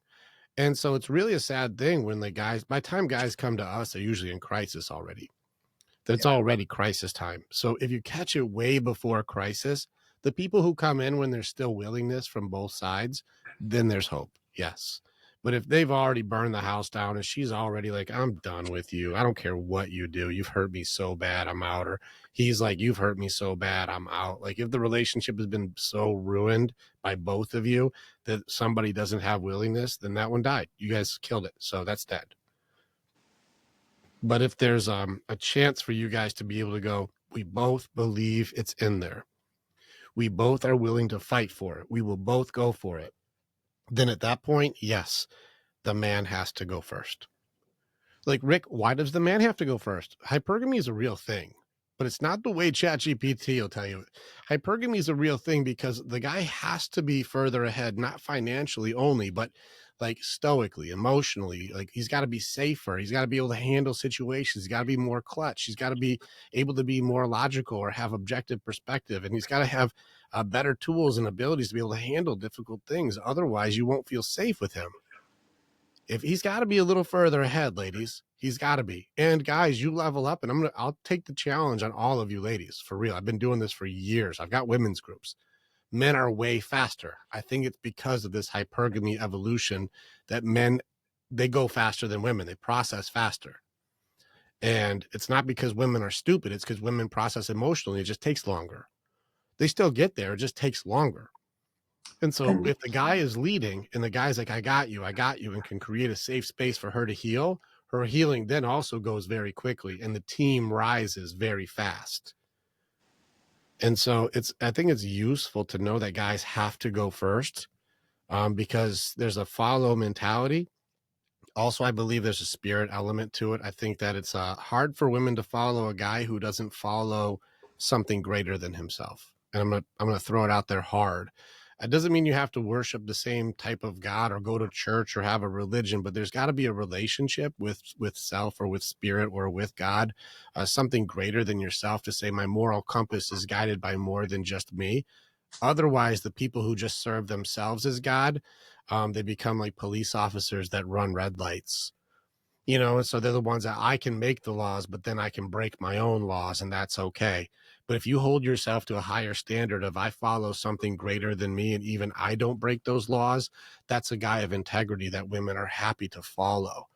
And so it's really a sad thing when by the time guys come to us, they're usually in crisis already. That it's already crisis time. So if you catch it way before crisis, the people who come in when there's still willingness from both sides, then there's hope. Yes. But if they've already burned the house down and she's already like, I'm done with you. I don't care what you do. You've hurt me so bad. I'm out. Or he's like, you've hurt me so bad. I'm out. Like, if the relationship has been so ruined by both of you that somebody doesn't have willingness, then that one died. You guys killed it. So that's dead. But if there's a chance for you guys to be able to go, we both believe it's in there. We both are willing to fight for it. We will both go for it. Then at that point, yes, the man has to go first. Like, Rick, why does the man have to go first? Hypergamy is a real thing. but it's not the way ChatGPT will tell you. Hypergamy is a real thing because the guy has to be further ahead, not financially only, but like stoically, emotionally. Like he's got to be safer. He's got to be able to handle situations. He's got to be more clutch. He's got to be able to be more logical or have objective perspective. And he's got to have better tools and abilities to be able to handle difficult things. Otherwise, you won't feel safe with him. If he's got to be a little further ahead, ladies, he's got to be. And guys, you level up, and I'll take the challenge on all of you ladies for real. I've been doing this for years. I've got women's groups. Men are way faster. I think it's because of this hypergamy evolution that men, they go faster than women. They process faster. And it's not because women are stupid. It's because women process emotionally. It just takes longer. They still get there. It just takes longer. And so And if the guy is leading and the guy's like, I got you, and can create a safe space for her to heal, her healing then also goes very quickly and the team rises very fast. And so I think it's useful to know that guys have to go first because there's a follow mentality. Also, I believe there's a spirit element to it. I think that it's hard for women to follow a guy who doesn't follow something greater than himself. And I'm gonna throw it out there hard. It doesn't mean you have to worship the same type of God or go to church or have a religion, but there's got to be a relationship with self or with spirit or with God, something greater than yourself to say my moral compass is guided by more than just me. Otherwise, the people who just serve themselves as God, they become like police officers that run red lights, and so they're the ones that I can make the laws, but then I can break my own laws, and that's okay. But if you hold yourself to a higher standard of I follow something greater than me, and even I don't break those laws, that's a guy of integrity that women are happy to follow.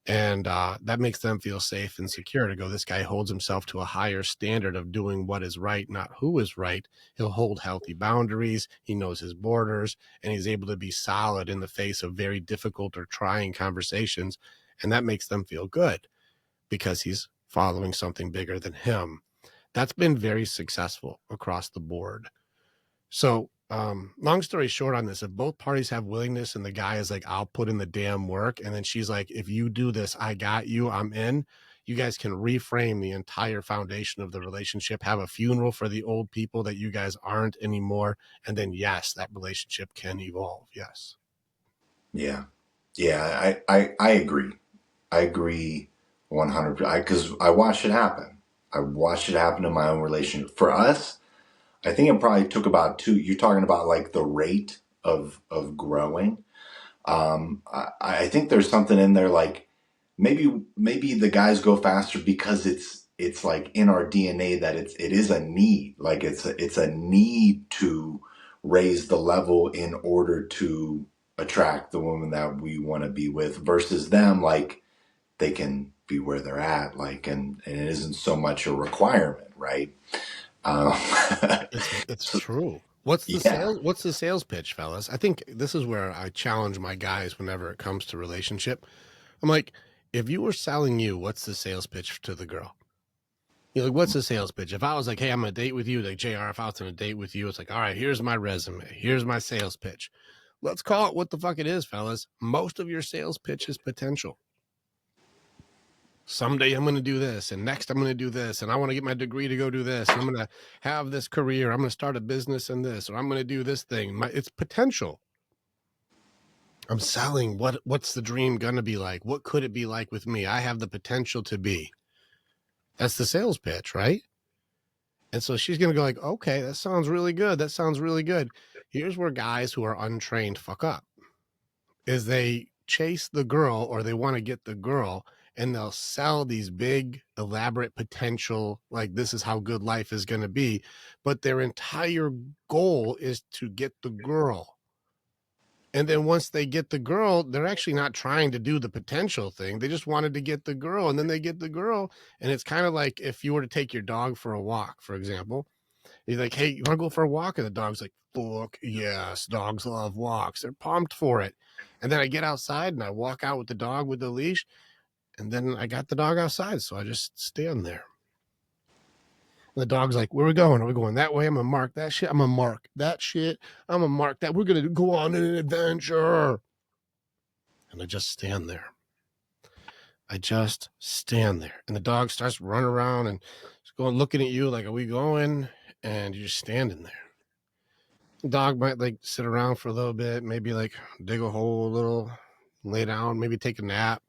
And that makes them feel safe and secure to go, this guy holds himself to a higher standard of doing what is right, not who is right. He'll hold healthy boundaries. He knows his borders, and he's able to be solid in the face of very difficult or trying conversations. And that makes them feel good because he's following something bigger than him. That's been very successful across the board. So long story short on this, if both parties have willingness and the guy is like, I'll put in the damn work, and then she's like, if you do this, I got you, I'm in, you guys can reframe the entire foundation of the relationship, have a funeral for the old people that you guys aren't anymore, and then yes, that relationship can evolve. Yes. yeah, I agree. I agree 100%. Because I watched it happen. I watched it happen in my own relationship. For us, I think it probably took about you're talking about like the rate of growing. I think there's something in there like maybe the guys go faster because it's like in our DNA that it is a need. Like it's a need to raise the level in order to attract the woman that we want to be with versus them like they can be where they're at, like, and it isn't so much a requirement, right? Um, It's so, true. What's yeah, the sales pitch, fellas? I think this is where I challenge my guys whenever it comes to relationship. I'm like, if you were selling you, what's the sales pitch to the girl? You're like, what's the sales pitch? If I was like, hey, I'm on a date with you, like JR, if I was on a date with you, it's like, all right, here's my resume. Here's my sales pitch. Let's call it what the fuck it is, fellas. Most of your sales pitch is potential. Someday I'm going to do this, and next I'm going to do this, and I want to get my degree to go do this, and I'm going to have this career. I'm going to start a business in this, or I'm going to do this thing. It's potential. I'm selling what's the dream going to be like? What could it be like with me? I have the potential to be. That's the sales pitch, right? And so she's going to go like, okay, that sounds really good. That sounds really good. Here's where guys who are untrained fuck up is they chase the girl or they want to get the girl and they'll sell these big elaborate potential, like this is how good life is going to be. But their entire goal is to get the girl. And then once they get the girl, they're actually not trying to do the potential thing. They just wanted to get the girl. And then they get the girl. And it's kind of like if you were to take your dog for a walk, for example, you're like, hey, you want to go for a walk? And the dog's like, fuck yes, dogs love walks. They're pumped for it. And then I get outside and I walk out with the dog with the leash. And then I got the dog outside. So I just stand there. And the dog's like, where are we going? Are we going that way? I'm going to mark that shit. I'm going to mark that shit. I'm going to mark that. We're going to go on an adventure. And I just stand there. I just stand there. And the dog starts running around and going looking at you like, are we going? And you're just standing there. The dog might like sit around for a little bit, maybe like dig a hole a little, lay down, maybe take a nap,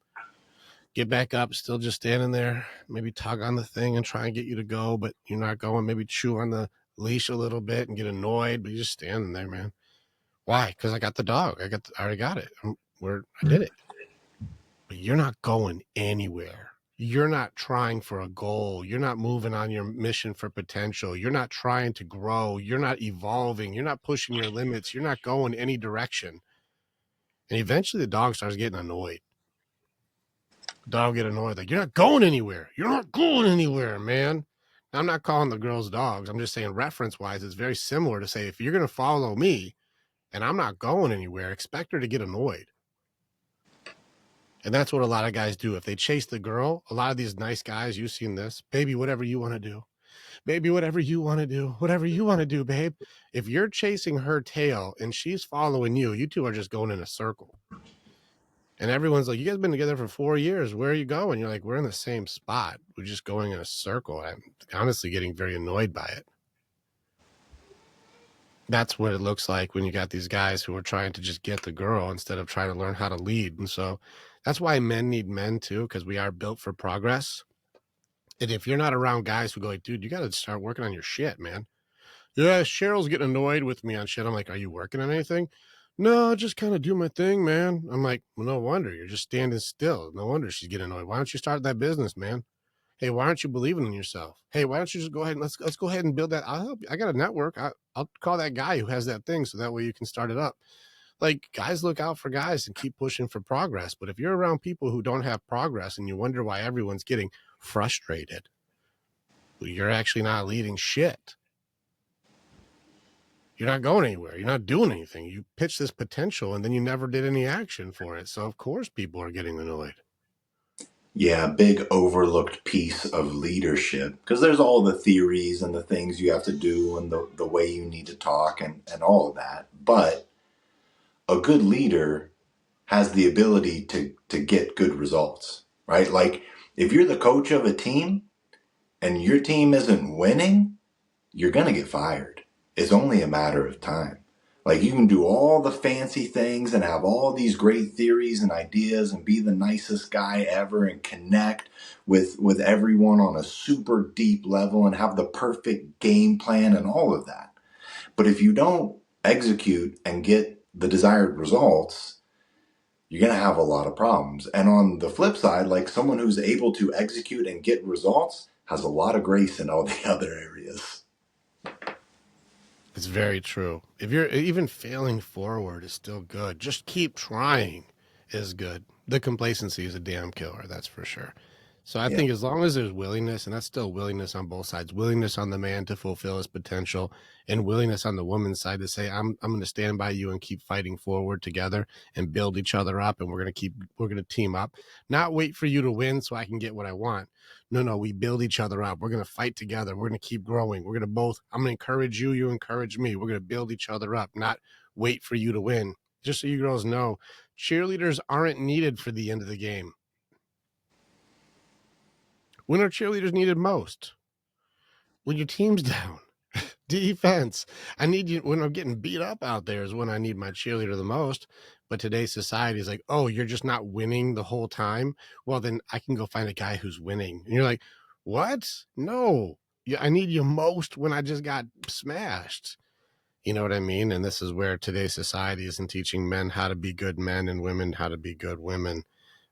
get back up, still just standing there, maybe tug on the thing and try and get you to go, but you're not going, maybe chew on the leash a little bit and get annoyed, but you're just standing there, man. Why? Because I got the dog. I already got it. I did it. But you're not going anywhere. You're not trying for a goal. You're not moving on your mission for potential. You're not trying to grow. You're not evolving. You're not pushing your limits. You're not going any direction. And eventually the dog starts getting annoyed. The dog get annoyed. Like, you're not going anywhere. You're not going anywhere, man. Now, I'm not calling the girls dogs. I'm just saying reference wise, it's very similar to say, if you're going to follow me and I'm not going anywhere, expect her to get annoyed. And that's what a lot of guys do. If they chase the girl, a lot of these nice guys, you've seen this, baby, whatever you want to do. Baby, whatever you want to do. Whatever you want to do, babe. If you're chasing her tail and she's following you, you two are just going in a circle. And everyone's like, you guys been together for 4 years. Where are you going? You're like, we're in the same spot. We're just going in a circle. I'm honestly getting very annoyed by it. That's what it looks like when you got these guys who are trying to just get the girl instead of trying to learn how to lead. And so that's why men need men too, because we are built for progress. And if you're not around guys who go like, dude, you got to start working on your shit, man. Yeah, Cheryl's getting annoyed with me on shit. I'm like, are you working on anything? No, I just kind of do my thing, man. I'm like, well, no wonder. You're just standing still. No wonder she's getting annoyed. Why don't you start that business, man? Hey, why aren't you believing in yourself? Hey, why don't you just go ahead and let's go ahead and build that? I'll help you. I got a network. I'll call that guy who has that thing so that way you can start it up. Like, guys look out for guys and keep pushing for progress. But if you're around people who don't have progress and you wonder why everyone's getting frustrated, well, you're actually not leading shit. You're not going anywhere. You're not doing anything. You pitch this potential and then you never did any action for it. So of course people are getting annoyed. Yeah, big overlooked piece of leadership, because there's all the theories and the things you have to do and the way you need to talk and all of that. But a good leader has the ability to get good results, right? Like, if you're the coach of a team and your team isn't winning, you're going to get fired. It's only a matter of time. Like, you can do all the fancy things and have all these great theories and ideas and be the nicest guy ever and connect with everyone on a super deep level and have the perfect game plan and all of that. But if you don't execute and get the desired results, you're going to have a lot of problems. And on the flip side, like, someone who's able to execute and get results has a lot of grace in all the other areas. It's very true. If you're even failing forward is still good. Just keep trying is good. The complacency is a damn killer, that's for sure. So I think as long as there's willingness, and that's still willingness on both sides, willingness on the man to fulfill his potential and willingness on the woman's side to say, I'm going to stand by you and keep fighting forward together and build each other up. And we're going to team up, not wait for you to win so I can get what I want. No, we build each other up. We're going to fight together. We're going to keep growing. We're going to I'm going to encourage you. You encourage me. We're going to build each other up, not wait for you to win. Just so you girls know, cheerleaders aren't needed for the end of the game. When are cheerleaders needed most? When your team's down. Defense. I need you when I'm getting beat up out there is when I need my cheerleader the most. But today's society is like, oh, you're just not winning the whole time. Well, then I can go find a guy who's winning. And you're like, what? No. I need you most when I just got smashed. You know what I mean? And this is where today's society isn't teaching men how to be good men and women how to be good women.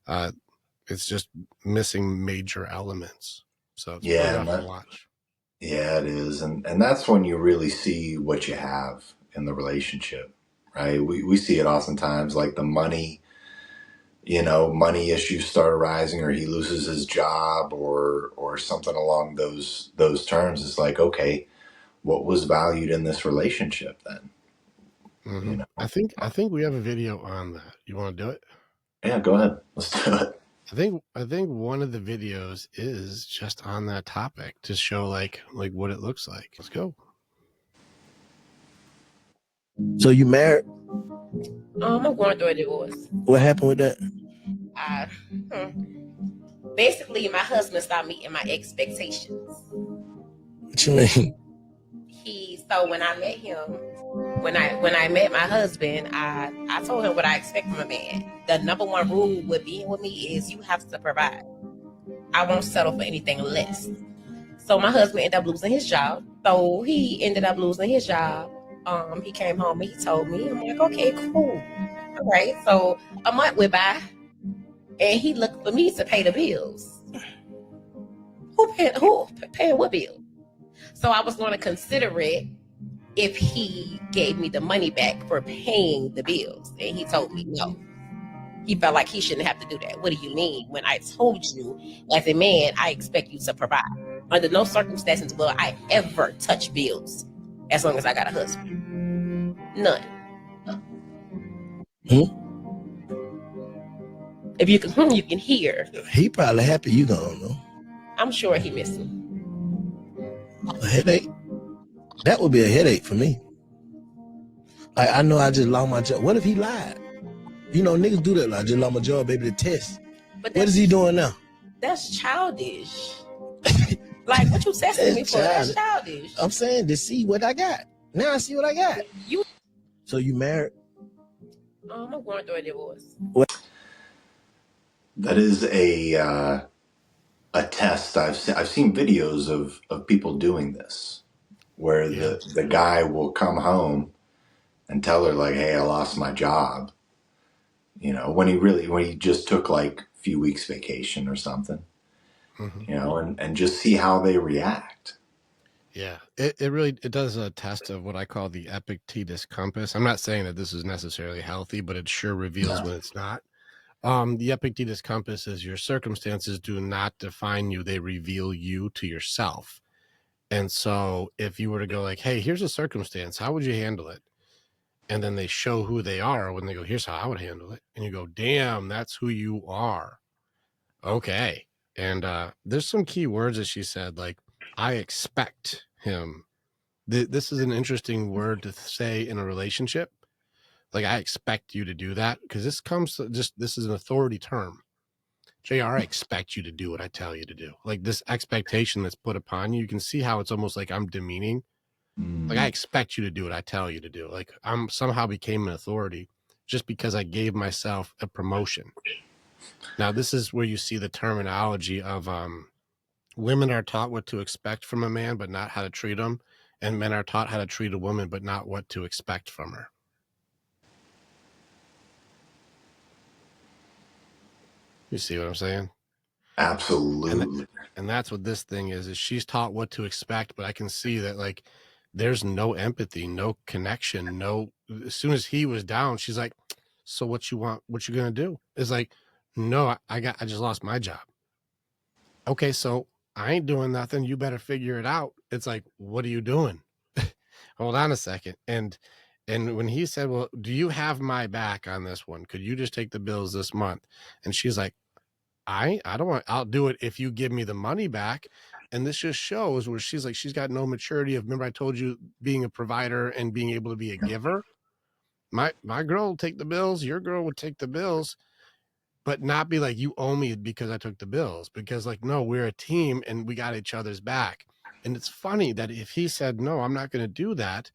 It's just missing major elements. So it's pretty rough to watch. Yeah, it is. And that's when you really see what you have in the relationship, right? We see it oftentimes, like the money, money issues start arising, or he loses his job or something along those terms. It's like, okay, what was valued in this relationship then? Mm-hmm. I think we have a video on that. You want to do it? Yeah, go ahead. Let's do it. I think one of the videos is just on that topic to show like what it looks like. Let's go. So you married? I'm going through a divorce. What happened with that? Basically, my husband stopped meeting my expectations. What you mean? So when I met him, when I met my husband, I told him what I expect from a man. The number one rule with being with me is you have to provide. I won't settle for anything less. So my husband ended up losing his job. So he ended up losing his job. He came home and he told me, I'm like, okay, cool. All right. So a month went by and he looked for me to pay the bills. Who paying what bill? So I was going to consider it if he gave me the money back for paying the bills. And he told me no. He felt like he shouldn't have to do that. What do you mean? When I told you, as a man, I expect you to provide. Under no circumstances will I ever touch bills as long as I got a husband. None. If you can hear. He probably happy you don't know. I'm sure he missed me. A headache? That would be a headache for me. Like, I know I just lost my job. What if he lied? You know, niggas do that. Like, I just lost my job, baby, to test. But what is he doing now? That's childish. Like, what you testing me for? That's childish. I'm saying to see what I got. Now I see what I got. So you married? I'm going through a divorce. That is a test. I've seen videos of people doing this, where the guy will come home and tell her like, "Hey, I lost my job." You know, when he just took like a few weeks vacation or something. Mm-hmm. You know, and just see how they react. Yeah, it does a test of what I call the Epictetus compass. I'm not saying that this is necessarily healthy, but it sure reveals when it's not. The Epictetus compass is your circumstances do not define you; they reveal you to yourself. And so, if you were to go like, "Hey, here's a circumstance. How would you handle it?" And then they show who they are when they go, "Here's how I would handle it," and you go, "Damn, that's who you are." Okay. And there's some key words that she said, like, "I expect him." This is an interesting word to say in a relationship. Like, I expect you to do that, because this is an authority term. JR, I expect you to do what I tell you to do. Like, this expectation that's put upon you, you can see how it's almost like I'm demeaning. Like, I expect you to do what I tell you to do. Like, I'm somehow became an authority just because I gave myself a promotion. Now, this is where you see the terminology of women are taught what to expect from a man, but not how to treat him. And men are taught how to treat a woman, but not what to expect from her. You see what I'm saying? Absolutely. And that's what this thing is she's taught what to expect, but I can see that, like, there's no empathy, no connection, no. As soon as he was down, she's like, "So what you want? What you gonna do?" It's like, "No, I just lost my job." Okay, so I ain't doing nothing. You better figure it out. It's like, what are you doing? Hold on a second. And when he said, "Well, do you have my back on this one? Could you just take the bills this month?" And she's like, I don't want, I'll do it if you give me the money back. And this just shows where she's like, she's got no maturity of, remember I told you, being a provider and being able to be a giver. My girl will take the bills, your girl would take the bills, but not be like, you owe me because I took the bills. Because, like, no, we're a team and we got each other's back. And it's funny that if he said, "No, I'm not going to do that,"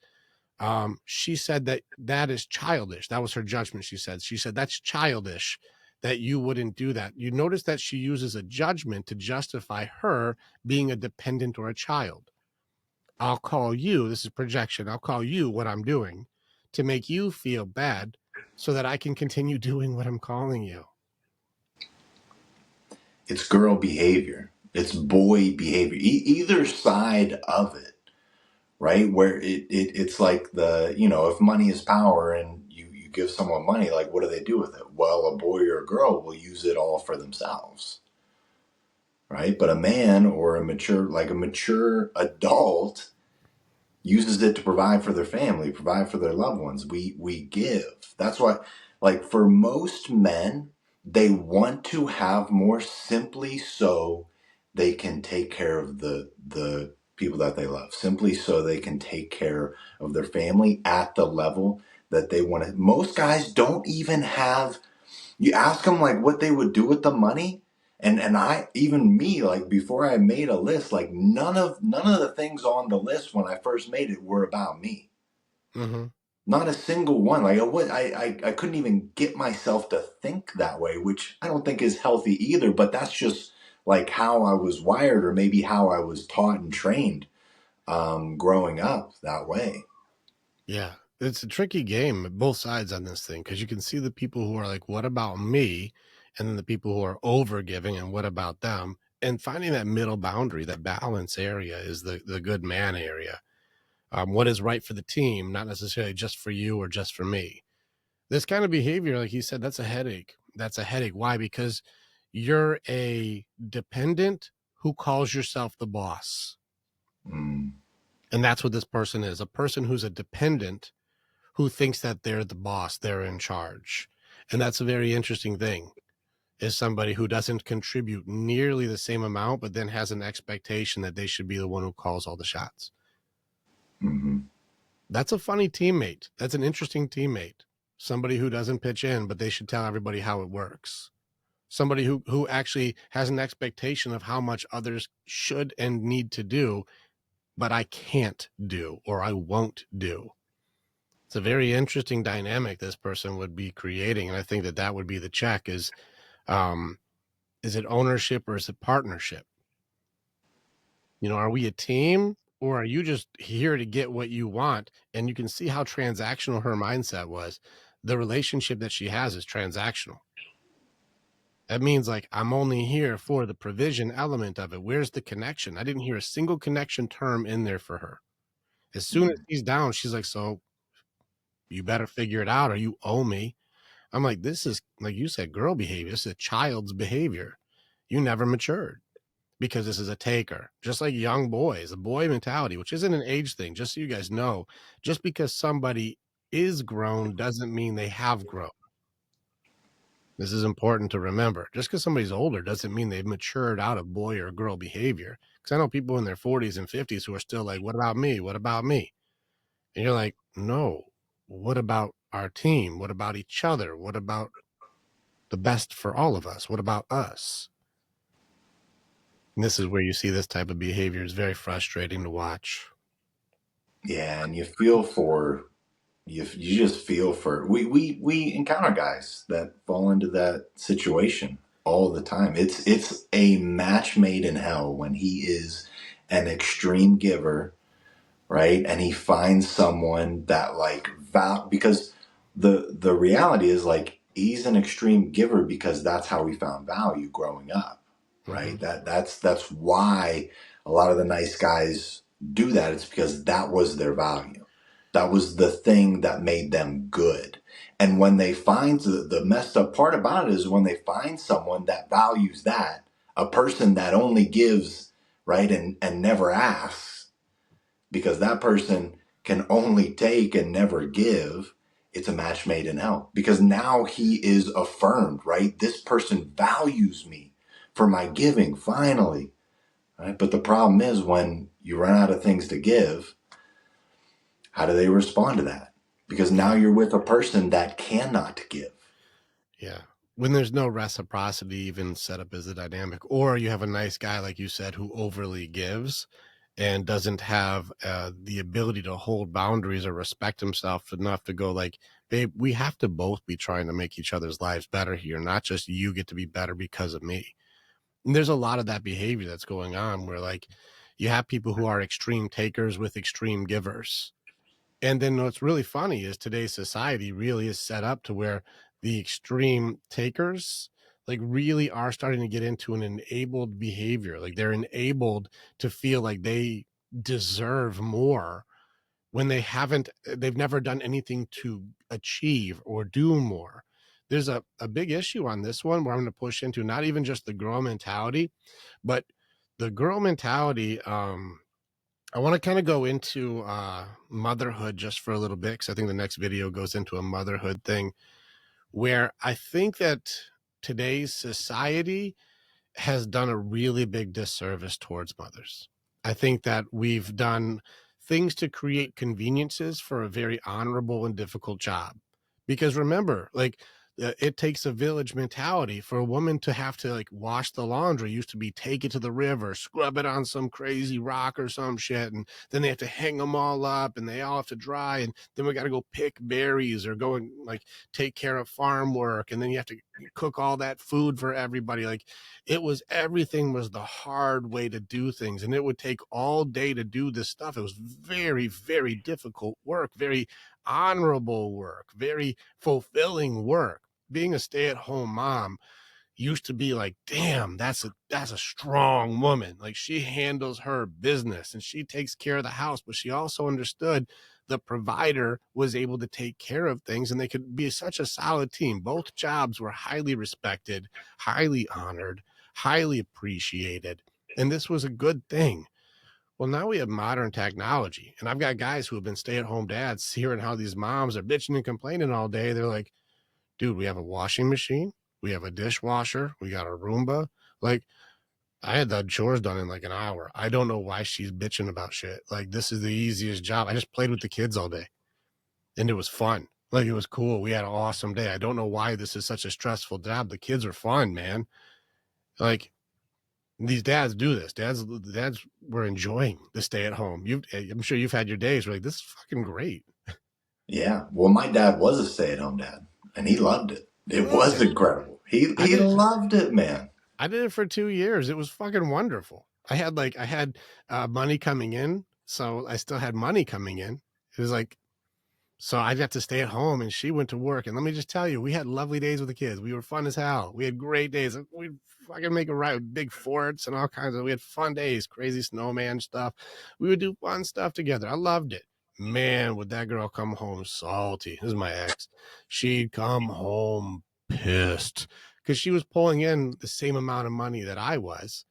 she said that is childish. That was her judgment. She said that's childish that you wouldn't do that. You notice that she uses a judgment to justify her being a dependent or a child. I'll call you, this is projection, I'll call you what I'm doing to make you feel bad so that I can continue doing what I'm calling you. It's girl behavior. It's boy behavior. Either side of it, right? Where it's like if money is power and you give someone money, like, what do they do with it? Well, a boy or a girl will use it all for themselves, right? But a man or a mature adult uses it to provide for their family, provide for their loved ones. We give. That's why, like, for most men, they want to have more simply so they can take care of the people that they love, simply so they can take care of their family at the level that they want to. Most guys don't even have. You ask them like what they would do with the money, And I, even me, like before I made a list, like none of the things on the list when I first made it were about me. Mm-hmm. Not a single one. Like I couldn't even get myself to think that way, which I don't think is healthy either. But that's just like how I was wired, or maybe how I was taught and trained growing up that way. Yeah, it's a tricky game, both sides on this thing, because you can see the people who are like, "What about me?" and then the people who are over giving, and what about them? And finding that middle boundary, that balance area, is the good man area. What is right for the team, not necessarily just for you or just for me. This kind of behavior, like you said, that's a headache. That's a headache. Why? Because you're a dependent who calls yourself the boss. Mm, And that's what this person is, a person who's a dependent who thinks that they're the boss, they're in charge. And that's a very interesting thing, is somebody who doesn't contribute nearly the same amount, but then has an expectation that they should be the one who calls all the shots. hmm That's a funny teammate. That's an interesting teammate. Somebody who doesn't pitch in, but they should tell everybody how it works. Somebody who actually has an expectation of how much others should and need to do, but I can't do or I won't do. It's a very interesting dynamic this person would be creating, and I think that would be the check: is it ownership or is it partnership? Are we a team, or are you just here to get what you want? And you can see how transactional her mindset was. The relationship that she has is transactional. That means, like, I'm only here for the provision element of it. Where's the connection? I didn't hear a single connection term in there for her. As soon as he's down, she's like, so you better figure it out or you owe me. I'm like, this is, like you said, girl behavior. This is a child's behavior. You never matured, because this is a taker, just like young boys, a boy mentality, which isn't an age thing. Just so you guys know, just because somebody is grown doesn't mean they have grown. This is important to remember. Just because somebody's older doesn't mean they've matured out of boy or girl behavior. Because I know people in their 40s and 50s who are still like, what about me? What about me? And you're like, no, what about our team? What about each other? What about the best for all of us? What about us? And this is where you see this type of behavior is very frustrating to watch. Yeah, and you just feel for we encounter guys that fall into that situation all the time. It's a match made in hell when he is an extreme giver, right? And he finds someone that like because the reality is like he's an extreme giver because that's how he found value growing up, Mm-hmm. right? That's why a lot of the nice guys do that. It's because that was their value. That was the thing that made them good. And when they find the messed up part about it is when they find someone that values that, a person that only gives, right, and never asks, because that person can only take and never give. It's a match made in hell because now he is affirmed, right? This person values me for my giving finally, right? But the problem is when you run out of things to give, how do they respond to that? Because now Yeah. you're with a person that cannot give. Yeah. When there's no reciprocity even set up as a dynamic, or you have a nice guy, like you said, who overly gives and doesn't have the ability to hold boundaries or respect himself enough to go like, babe, we have to both be trying to make each other's lives better here, not just you get to be better because of me. And there's a lot of that behavior that's going on where, like, you have people who are extreme takers with extreme givers. And then what's really funny is today's society really is set up to where the extreme takers like really are starting to get into an enabled behavior. Like, they're enabled to feel like they deserve more when they've never done anything to achieve or do more. There's a big issue on this one where I'm going to push into not even just the girl mentality, but the girl mentality. I want to kind of go into motherhood just for a little bit, because I think the next video goes into a motherhood thing where I think that today's society has done a really big disservice towards mothers. I think that we've done things to create conveniences for a very honorable and difficult job. Because remember, like, it takes a village mentality. For a woman to have to like wash the laundry used to be take it to the river, scrub it on some crazy rock or some shit, and then they have to hang them all up and they all have to dry, and then we got to go pick berries or go and like take care of farm work, and then you have to cook all that food for everybody. Like everything was the hard way to do things, and it would take all day to do this stuff. It was very, very difficult work, very honorable work, very fulfilling work. Being a stay-at-home mom used to be like, damn, that's a strong woman. Like she handles her business and she takes care of the house, but she also understood the provider was able to take care of things and they could be such a solid team. Both jobs were highly respected, highly honored, highly appreciated. And this was a good thing. Well, now we have modern technology, and I've got guys who have been stay-at-home dads hearing how these moms are bitching and complaining all day. They're like, dude, we have a washing machine, we have a dishwasher, we got a Roomba. Like, I had the chores done in like an hour. I don't know why she's bitching about shit. Like, this is the easiest job. I just played with the kids all day, and it was fun. Like, it was cool. We had an awesome day. I don't know why this is such a stressful job. The kids are fun, man. Like, these dads do this. Dads were enjoying the stay at home. I'm sure you've had your days where like, this is fucking great. Yeah. Well, my dad was a stay-at-home dad, and he loved it. He It loved was it. incredible. He I did it. loved it, man. I did it for 2 years. It was fucking wonderful. I had money coming in, so I still had money coming in. It was like, so I got to stay at home and she went to work. And let me just tell you, we had lovely days with the kids. We were fun as hell. We had great days. We'd fucking make a ride with big forts and all kinds of, we had fun days, crazy snowman stuff. We would do fun stuff together. I loved it. Man, would that girl come home salty. This is my ex. She'd come home pissed because she was pulling in the same amount of money that I was,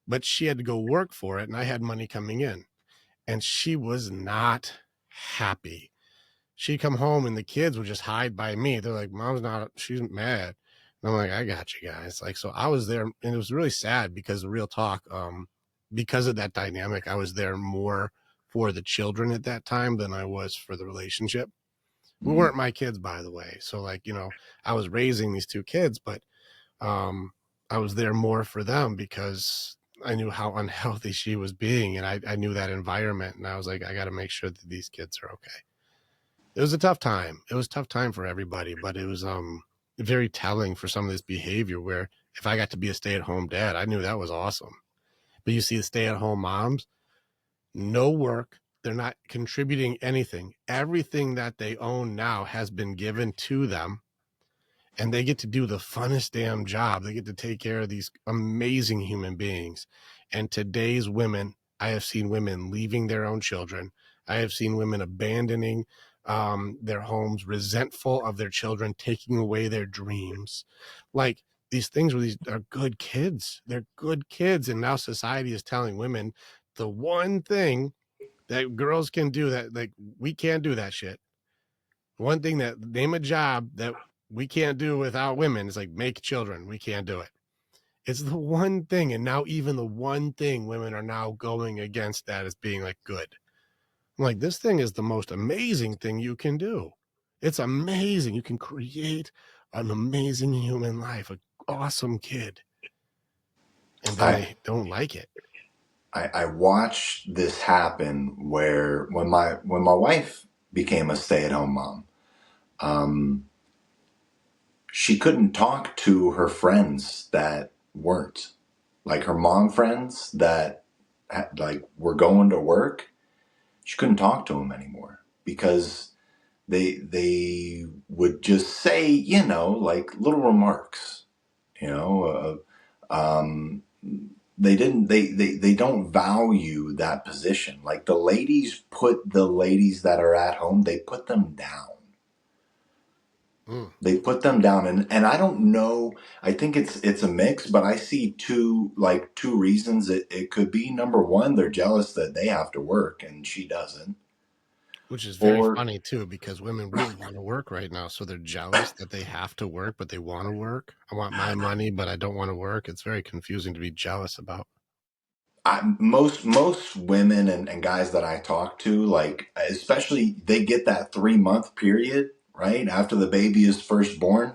but she had to go work for it and I had money coming in. And she was not happy. She'd come home and the kids would just hide by me. They're like, mom's not, she's mad. And I'm like, I got you guys. Like, so I was there and it was really sad because the real talk, because of that dynamic, I was there more for the children at that time than I was for the relationship. We weren't my kids, by the way. So like, I was raising these two kids, but I was there more for them because I knew how unhealthy she was being. And I knew that environment. And I was like, I got to make sure that these kids are okay. It was a tough time. It was a tough time for everybody, but it was very telling for some of this behavior where if I got to be a stay-at-home dad, I knew that was awesome. But you see the stay-at-home moms, no work, they're not contributing anything. Everything that they own now has been given to them, and they get to do the funnest damn job. They get to take care of these amazing human beings. And today's women, I have seen women leaving their own children. I have seen women abandoning their homes, resentful of their children, taking away their dreams. Like these things where these are good kids. They're good kids. And now society is telling women the one thing that girls can do that, like we can't do that shit. One thing that name a job that we can't do without women is like make children. We can't do it. It's the one thing. And now even the one thing women are now going against that as being like good. I'm like, this thing is the most amazing thing you can do. It's amazing. You can create an amazing human life, an awesome kid. And then they don't like it. I watched this happen where when my wife became a stay-at-home mom, she couldn't talk to her friends that weren't, like her mom friends that like were going to work. She couldn't talk to them anymore because they would just say, like little remarks, you know, they don't value that position. Like the ladies put the ladies that are at home, they put them down. They put them down, and I don't know. I think it's a mix, but I see two reasons. It could be number one, they're jealous that they have to work and she doesn't. Which is very funny too, because women really want to work right now. So they're jealous that they have to work, but they want to work. I want my money, but I don't want to work. It's very confusing to be jealous about. Most women and guys that I talk to, like especially they get that 3-month period right after the baby is first born.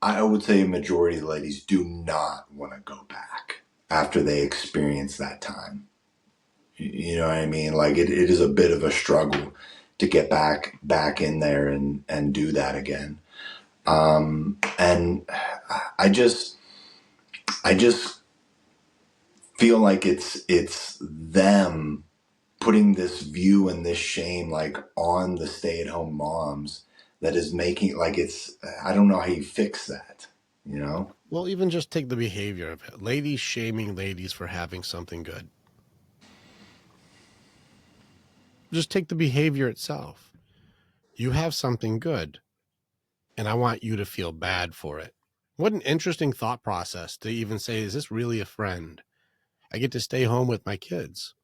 I would say a majority of the ladies do not want to go back after they experience that time. You know what I mean? Like it is a bit of a struggle to get back in there and do that again. And I just feel like it's them putting this view and this shame like on the stay-at-home moms that is making like it's I don't know how you fix that, you know? Well, even just take the behavior of it. Ladies shaming ladies for having something good. Just take the behavior itself. You have something good, and I want you to feel bad for it. What an interesting thought process to even say, is this really a friend? I get to stay home with my kids.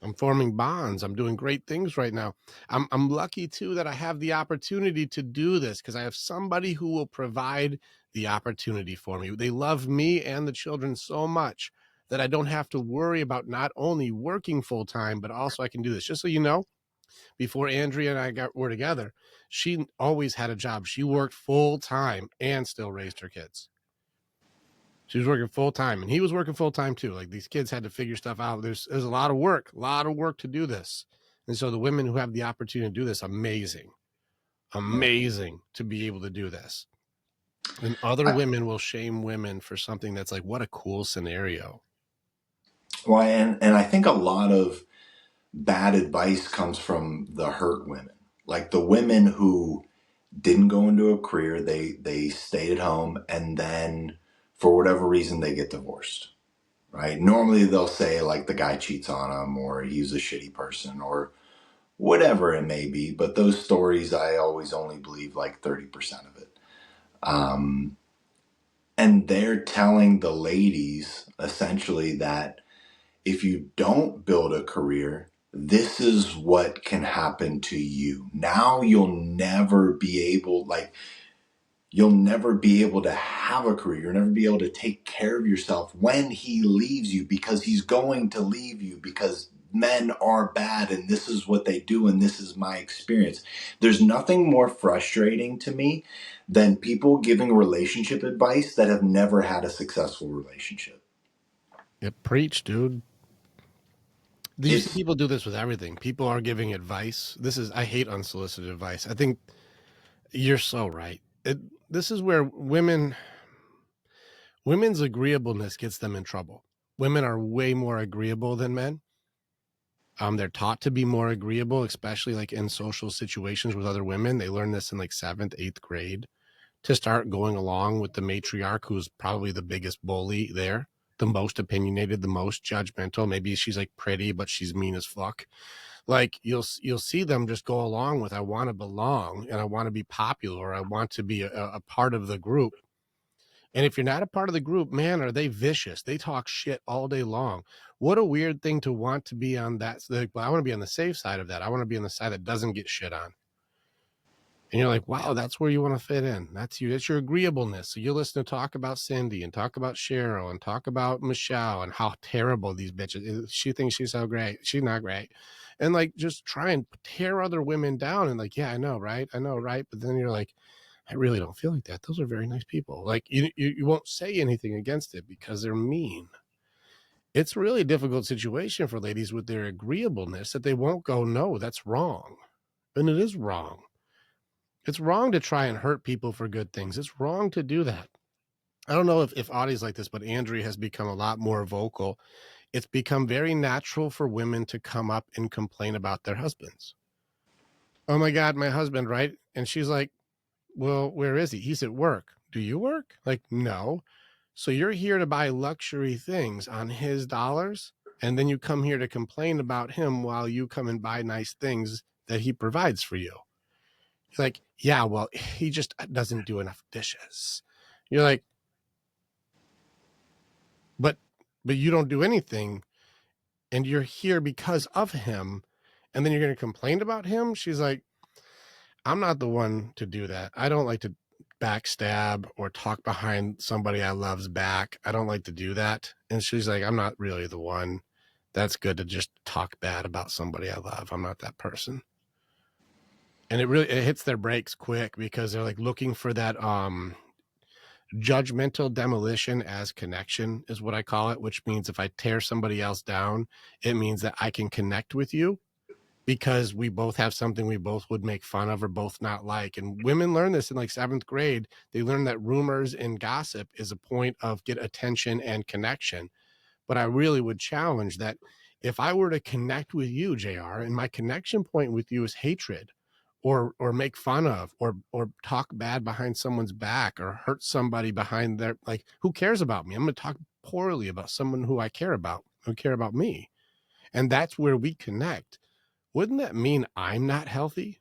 I'm forming bonds. I'm doing great things right now. I'm lucky too that I have the opportunity to do this because I have somebody who will provide the opportunity for me. They love me and the children so much that I don't have to worry about not only working full time, but also I can do this. Just so you know, before Andrea and I were together, she always had a job. She worked full time and still raised her kids. She was working full time, and he was working full time too. Like these kids had to figure stuff out. There's a lot of work to do this. And so the women who have the opportunity to do this, amazing to be able to do this. And other women will shame women for something that's like, what a cool scenario. Well, and I think a lot of bad advice comes from the hurt women. Like the women who didn't go into a career, they stayed at home and then for whatever reason they get divorced. Right? Normally they'll say like the guy cheats on them or he's a shitty person or whatever it may be, but those stories I always only believe like 30% of it. Um, and they're telling the ladies essentially that if you don't build a career, this is what can happen to you. Now you'll never be able to have a career. You'll never be able to take care of yourself when he leaves you because he's going to leave you because men are bad and this is what they do and this is my experience. There's nothing more frustrating to me than people giving relationship advice that have never had a successful relationship. It preached, dude. You see It's people do this with everything. People are giving advice. I hate unsolicited advice. I think you're so right. This is where women's agreeableness gets them in trouble. Women are way more agreeable than men. They're taught to be more agreeable, especially like in social situations with other women. They learn this in like 7th, 8th grade to start going along with the matriarch, who's probably the biggest bully there, the most opinionated, the most judgmental. Maybe she's like pretty, but she's mean as fuck. Like you'll see them just go along with, I want to belong and I want to be popular. I want to be a part of the group. And if you're not a part of the group, man, are they vicious? They talk shit all day long. What a weird thing to want to be on that. Like, well, I want to be on the safe side of that. I want to be on the side that doesn't get shit on. And you're like, wow, that's where you want to fit in. That's you. That's your agreeableness. So you listen to talk about Cindy and talk about Cheryl and talk about Michelle and how terrible these bitches. She thinks she's so great. She's not great. And like, just try and tear other women down. And like, yeah, I know, right? But then you're like, I really don't feel like that. Those are very nice people. Like you won't say anything against it because they're mean. It's really a difficult situation for ladies with their agreeableness that they won't go, no, that's wrong. And it is wrong. It's wrong to try and hurt people for good things. It's wrong to do that. I don't know if Audie's like this, but Andrea has become a lot more vocal. It's become very natural for women to come up and complain about their husbands. Oh my God, my husband, right? And she's like, well, where is he? He's at work. Do you work? Like, no. So you're here to buy luxury things on his dollars, and then you come here to complain about him while you come and buy nice things that he provides for you. You're like, yeah, well, he just doesn't do enough dishes. You're like, but you don't do anything, and you're here because of him, and then you're going to complain about him? She's like, I'm not the one to do that. I don't like to backstab or talk behind somebody I love's back. I don't like to do that. And she's like, I'm not really the one. That's good to just talk bad about somebody I love. I'm not that person. And it hits their brakes quick because they're like looking for that Judgmental demolition as connection is what I call it, which means if I tear somebody else down, it means that I can connect with you because we both have something we both would make fun of or both not like. And women learn this in like 7th grade. They learn that rumors and gossip is a point of get attention and connection. But I really would challenge that if I were to connect with you, JR, and my connection point with you is hatred or make fun of or talk bad behind someone's back or hurt somebody behind their, like, who cares about me? I'm going to talk poorly about someone who I care about, who care about me. And that's where we connect. Wouldn't that mean I'm not healthy?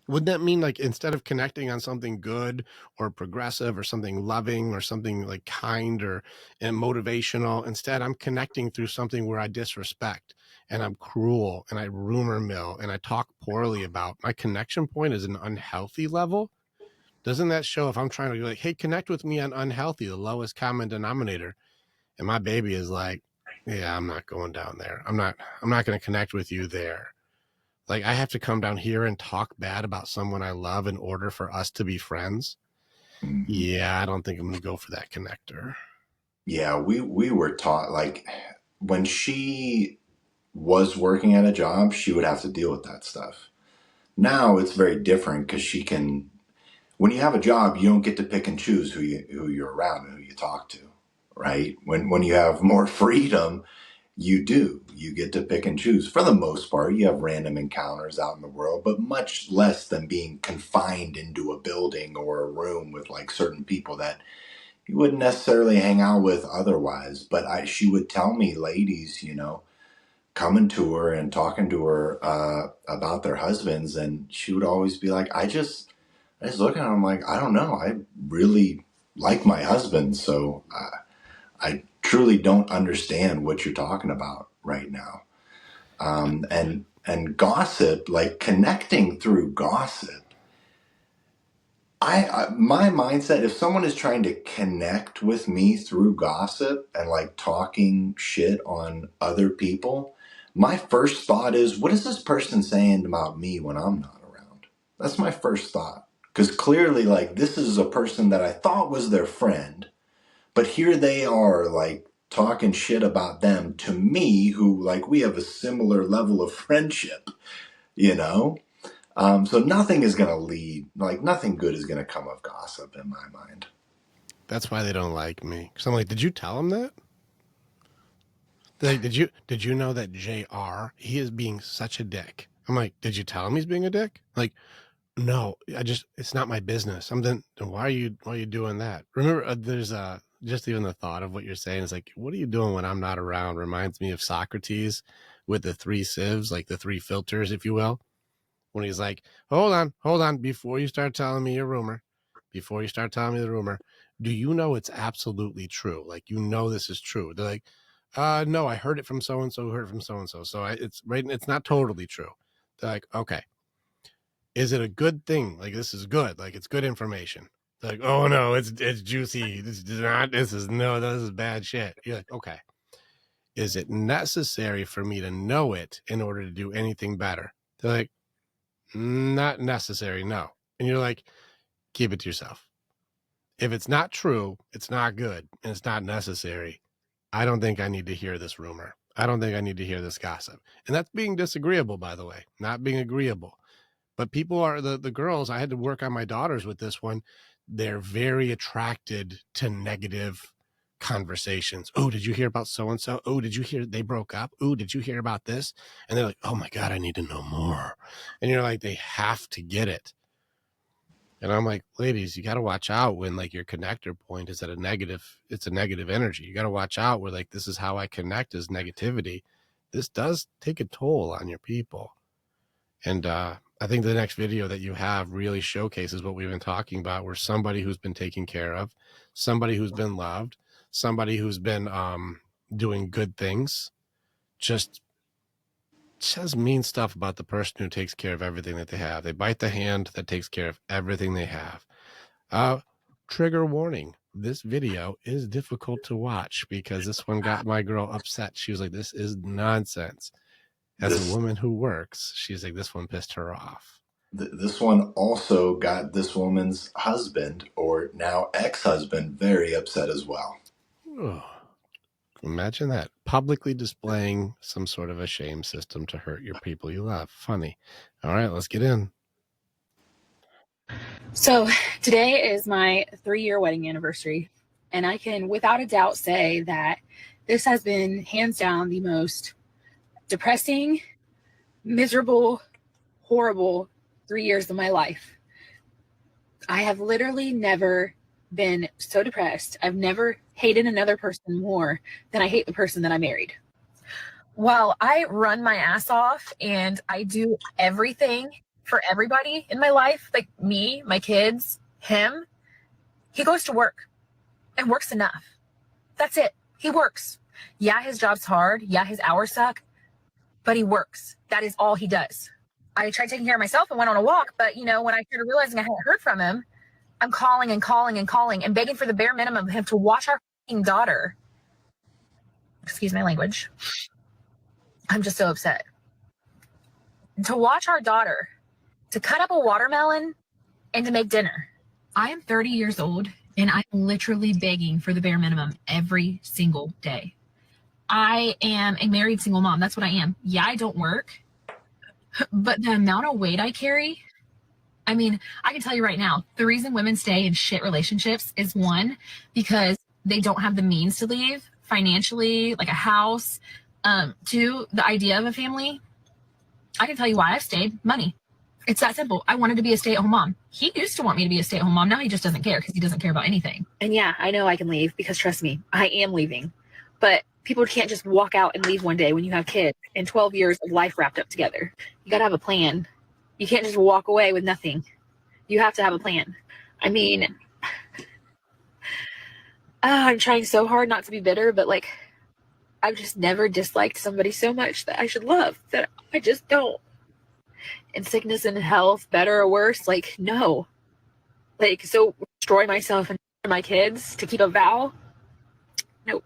Wouldn't that mean, like, instead of connecting on something good or progressive or something loving or something like kind or and motivational, instead I'm connecting through something where I disrespect and I'm cruel and I rumor mill and I talk poorly about? My connection point is an unhealthy level. Doesn't that show if I'm trying to be like, hey, connect with me on unhealthy, the lowest common denominator, and my baby is like, yeah, I'm not going down there. I'm not going to connect with you there. Like, I have to come down here and talk bad about someone I love in order for us to be friends. Mhm. Yeah, I don't think I'm going to go for that connector. Yeah, we were taught, like, when she was working at a job, she would have to deal with that stuff. Now it's very different because she can. When you have a job, you don't get to pick and choose who you're around and who you talk to, right? When you have more freedom, you do. You get to pick and choose. For the most part, you have random encounters out in the world, but much less than being confined into a building or a room with like certain people that you wouldn't necessarily hang out with otherwise. But she would tell me, ladies, coming to her and talking to her about their husbands, and she would always be like, I just look at him like, I don't know, I really like my husband, so I truly don't understand what you're talking about right now. And gossip, like connecting through gossip. My mindset, if someone is trying to connect with me through gossip and like talking shit on other people, my first thought is, what is this person saying about me when I'm not around? That's my first thought. Because clearly, like, this is a person that I thought was their friend, but here they are, like, talking shit about them to me, who, like, we have a similar level of friendship, you know? So nothing is going to lead, like, nothing good is going to come of gossip in my mind. That's why they don't like me. Because I'm like, did you tell them that? Like, did you know that JR, he is being such a dick? I'm like, did you tell him he's being a dick? Like, no, it's not my business. Then why are you doing that? Remember, there's just even the thought of what you're saying is like, what are you doing when I'm not around? Reminds me of Socrates with the 3 sieves, like the 3 filters, if you will. When he's like, hold on, before you start telling me the rumor, do you know it's absolutely true? Like, this is true. They're like, no, I heard it from so-and-so, who heard it from so-and-so. So it's right. It's not totally true. They're like, okay, is it a good thing? Like, this is good. Like, it's good information. They're like, oh no, it's juicy. This is bad shit. You're like, okay, is it necessary for me to know it in order to do anything better? They're like, not necessary, no. And you're like, keep it to yourself. If it's not true, it's not good, and it's not necessary, I don't think I need to hear this rumor. I don't think I need to hear this gossip. And that's being disagreeable, by the way, not being agreeable. But people are the girls, I had to work on my daughters with this one. They're very attracted to negative conversations. Oh, did you hear about so-and-so? Oh, did you hear they broke up? Oh, did you hear about this? And they're like, oh my God, I need to know more. And you're like, they have to get it. And I'm like, ladies, you got to watch out when like your connector point is at it's a negative energy. You got to watch out where like, this is how I connect is negativity. This does take a toll on your people. And I think the next video that you have really showcases what we've been talking about, where somebody who's been taken care of, somebody who's been loved, somebody who's been doing good things, just says mean stuff about the person who takes care of everything that they have. They bite the hand that takes care of everything they have. Trigger warning. This video is difficult to watch because this one got my girl upset. She was like, this is nonsense. As a woman who works, she's like, this one pissed her off. This one also got this woman's husband, or now ex-husband, very upset as well. Oh, imagine that. Publicly displaying some sort of a shame system to hurt your people you love. Funny. All right, let's get in. So today is my 3-year wedding anniversary, and I can without a doubt say that this has been hands down the most depressing, miserable, horrible 3 years of my life. I have literally never been so depressed. I've never hated another person more than I hate the person that I married. While I run my ass off and I do everything for everybody in my life, like me, my kids, him, he goes to work and works enough. That's it. He works. Yeah, his job's hard. Yeah, his hours suck, but he works. That is all he does. I tried taking care of myself and went on a walk, but when I started realizing I hadn't heard from him, I'm calling and calling and calling and begging for the bare minimum of him to watch our daughter. Excuse my language. I'm just so upset. To watch our daughter, to cut up a watermelon, and to make dinner. I am 30 years old, and I'm literally begging for the bare minimum every single day. I am a married single mom. That's what I am. Yeah, I don't work, but the amount of weight I carry, I mean, I can tell you right now, the reason women stay in shit relationships is one, because they don't have the means to leave financially, like a house. Two, the idea of a family. I can tell you why I've stayed. Money. It's that simple. I wanted to be a stay-at-home mom. He used to want me to be a stay-at-home mom. Now he just doesn't care because he doesn't care about anything. And yeah, I know I can leave because trust me, I am leaving. But people can't just walk out and leave one day when you have kids and 12 years of life wrapped up together. You got to have a plan. You can't just walk away with nothing. You have to have a plan. I mean, I'm trying so hard not to be bitter, but like, I've just never disliked somebody so much that I should love that I just don't. In sickness and health, better or worse, like, no. Like, so destroy myself and my kids to keep a vow? Nope.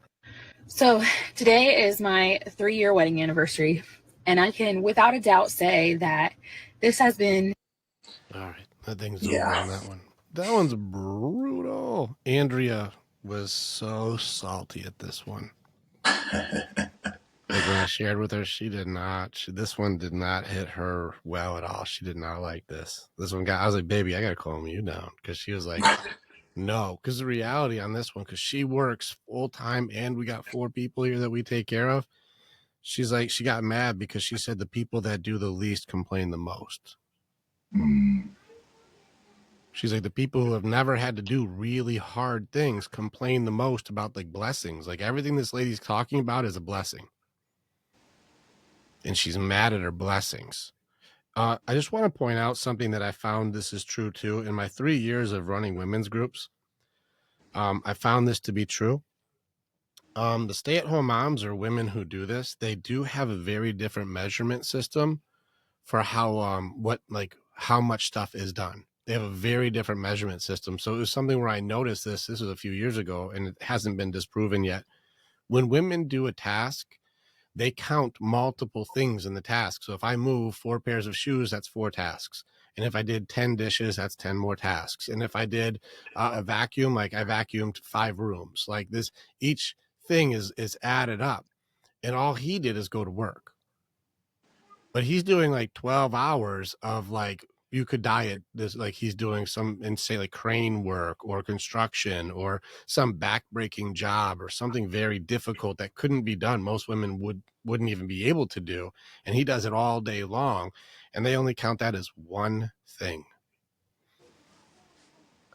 So today is my 3-year wedding anniversary, and I can without a doubt say that this has been... All right, that thing's Yeah. over on that one. That one's brutal. Andrea was so salty at this one. Like when I shared with her, she did not. This one did not hit her well at all. She did not like this. This one got. I was like, baby, I gotta calm you down, because she was like, no. Because the reality on this one, because she works full time and we got 4 people here that we take care of. She's like, she got mad because she said the people that do the least complain the most. She's like, the people who have never had to do really hard things complain the most about like blessings. Like everything this lady's talking about is a blessing. And she's mad at her blessings. I just want to point out something that I found this is true too. In my 3 years of running women's groups, I found this to be true. The stay-at-home moms or women who do this, they do have a very different measurement system for how how much stuff is done. They have a very different measurement system. So it was something where I noticed this was a few years ago, and it hasn't been disproven yet. When women do a task, they count multiple things in the task. So if I move 4 pairs of shoes, that's 4 tasks. And if I did 10 dishes, that's 10 more tasks. And if I did a vacuum, like I vacuumed 5 rooms, like this, each thing is added up. And all he did is go to work. But he's doing like 12 hours of like, you could diet this, like he's doing some insane like crane work or construction or some backbreaking job or something very difficult that couldn't be done. Most women wouldn't even be able to do. And he does it all day long. And they only count that as one thing.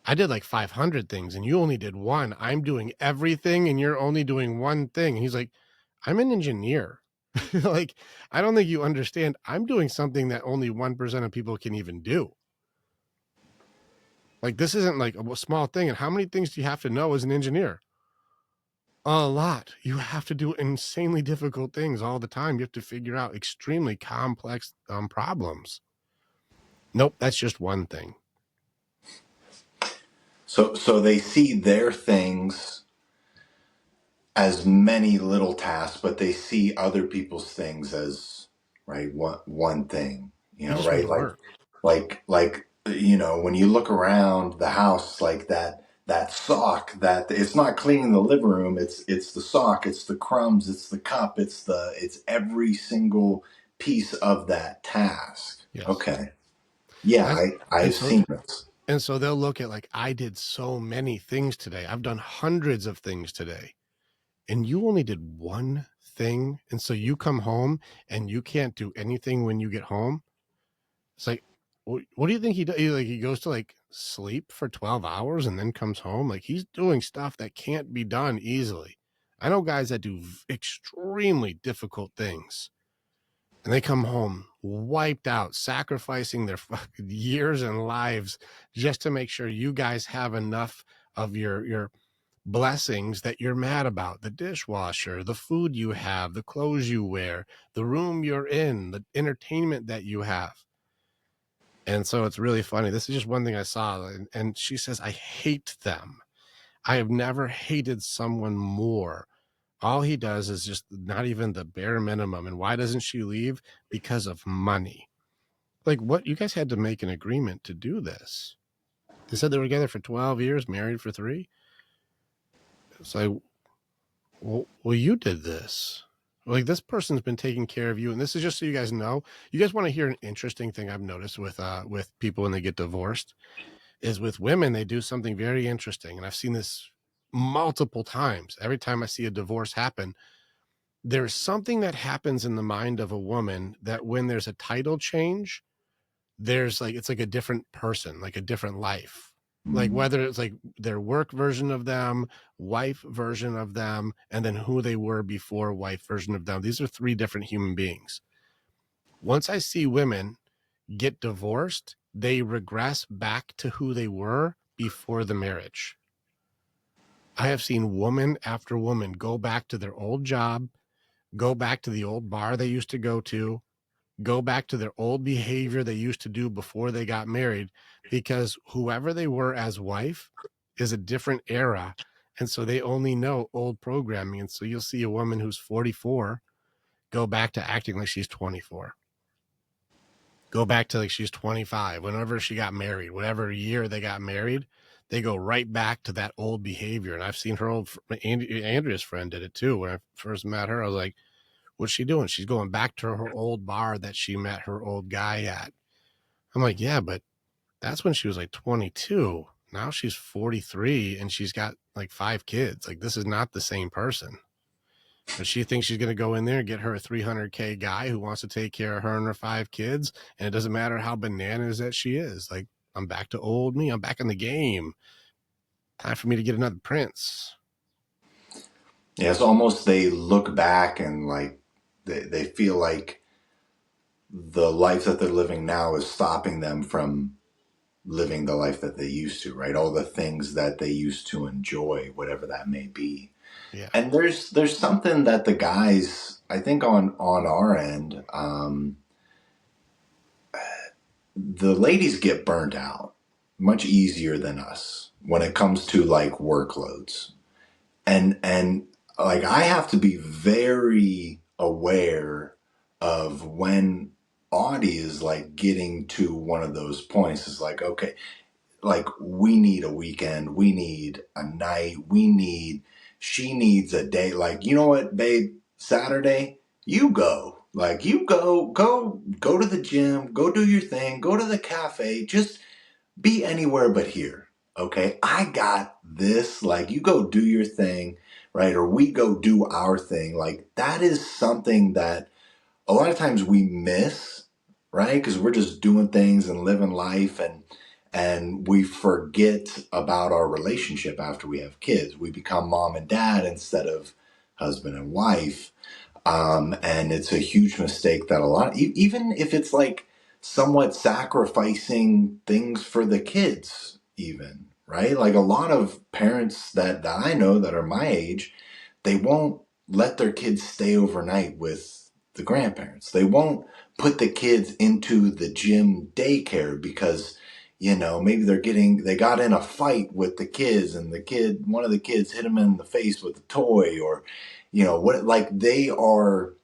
I did like 500 things and you only did one. I'm doing everything and you're only doing one thing. And he's like, I'm an engineer. Like, I don't think you understand. I'm doing something that only 1% of people can even do. Like, this isn't like a small thing. And how many things do you have to know as an engineer? A lot. You have to do insanely difficult things all the time. You have to figure out extremely complex problems. Nope, that's just one thing. So they see their things as many little tasks, but they see other people's things as right one thing. You just went right? to Like work. like when you look around the house, like that sock, that it's not cleaning the living room, it's the sock, it's the crumbs, it's the cup, it's every single piece of that task. Yes. Okay. Yeah, That's, and I've so seen this. and so they'll look at like, I did so many things today. I've done hundreds of things today. And you only did one thing. And so you come home and you can't do anything when you get home. It's like, what do you think he does? Like, he goes to like sleep for 12 hours and then comes home. Like, he's doing stuff that can't be done easily. I know guys that do extremely difficult things and they come home wiped out, sacrificing their fucking years and lives just to make sure you guys have enough of your blessings that you're mad about: the dishwasher, the food you have, the clothes you wear, the room you're in, the entertainment that you have. And so it's really funny. This is just one thing I saw. And she says, I hate them. I have never hated someone more. All he does is just not even the bare minimum. And why doesn't she leave? Because of money. Like, what? You guys had to make an agreement to do this. They said they were together for 12 years, married for 3. It's like, well, you did this. Like, this person's been taking care of you. And this is just so you guys know. You guys want to hear an interesting thing I've noticed with people when they get divorced is with women, they do something very interesting. And I've seen this multiple times. Every time I see a divorce happen, there's something that happens in the mind of a woman that when there's a title change, there's like, it's like a different person, like a different life. Like whether it's like their work version of them, wife version of them, and then who they were before wife version of them. These are 3 different human beings. Once I see women get divorced, they regress back to who they were before the marriage. I have seen woman after woman go back to their old job, go back to the old bar they used to go back to their old behavior they used to do before they got married, because whoever they were as wife is a different era. And so they only know old programming. And so you'll see a woman who's 44 go back to acting like she's 24. Go back to like she's 25. Whenever she got married, whatever year they got married, they go right back to that old behavior. And I've seen her old, Andrea's friend did it too. When I first met her, I was like, what's she doing? She's going back to her old bar that she met her old guy at. I'm like, yeah, but that's when she was like 22. Now she's 43 and she's got like 5 kids. Like, this is not the same person. But she thinks she's going to go in there and get her a $300K guy who wants to take care of her and her 5 kids. And it doesn't matter how bananas that she is. Like, I'm back to old me. I'm back in the game. Time for me to get another prince. Yeah, it's almost they look back and like they feel like the life that they're living now is stopping them from living the life that they used to, right? All the things that they used to enjoy, whatever that may be. Yeah. And there's something that the guys, I think on our end, the ladies get burnt out much easier than us when it comes to like workloads. And like I have to be very aware of when Audie is like getting to one of those points. It's like, okay, like we need a weekend, we need a night, she needs a day. Like, you know what, babe, Saturday, you go. Like you go to the gym, go do your thing, go to the cafe, just be anywhere but here. Okay. I got this. Like you go do your thing, right? Or we go do our thing. Like that is something that a lot of times we miss, right? Because we're just doing things and living life, and we forget about our relationship after we have kids. We become mom and dad instead of husband and wife. And it's a huge mistake that a lot, even if it's like somewhat sacrificing things for the kids, even, right? Like a lot of parents that I know that are my age, they won't let their kids stay overnight with the grandparents. They won't put the kids into the gym daycare because, maybe they got in a fight with the kids and one of the kids hit them in the face with a toy, or, what, like they are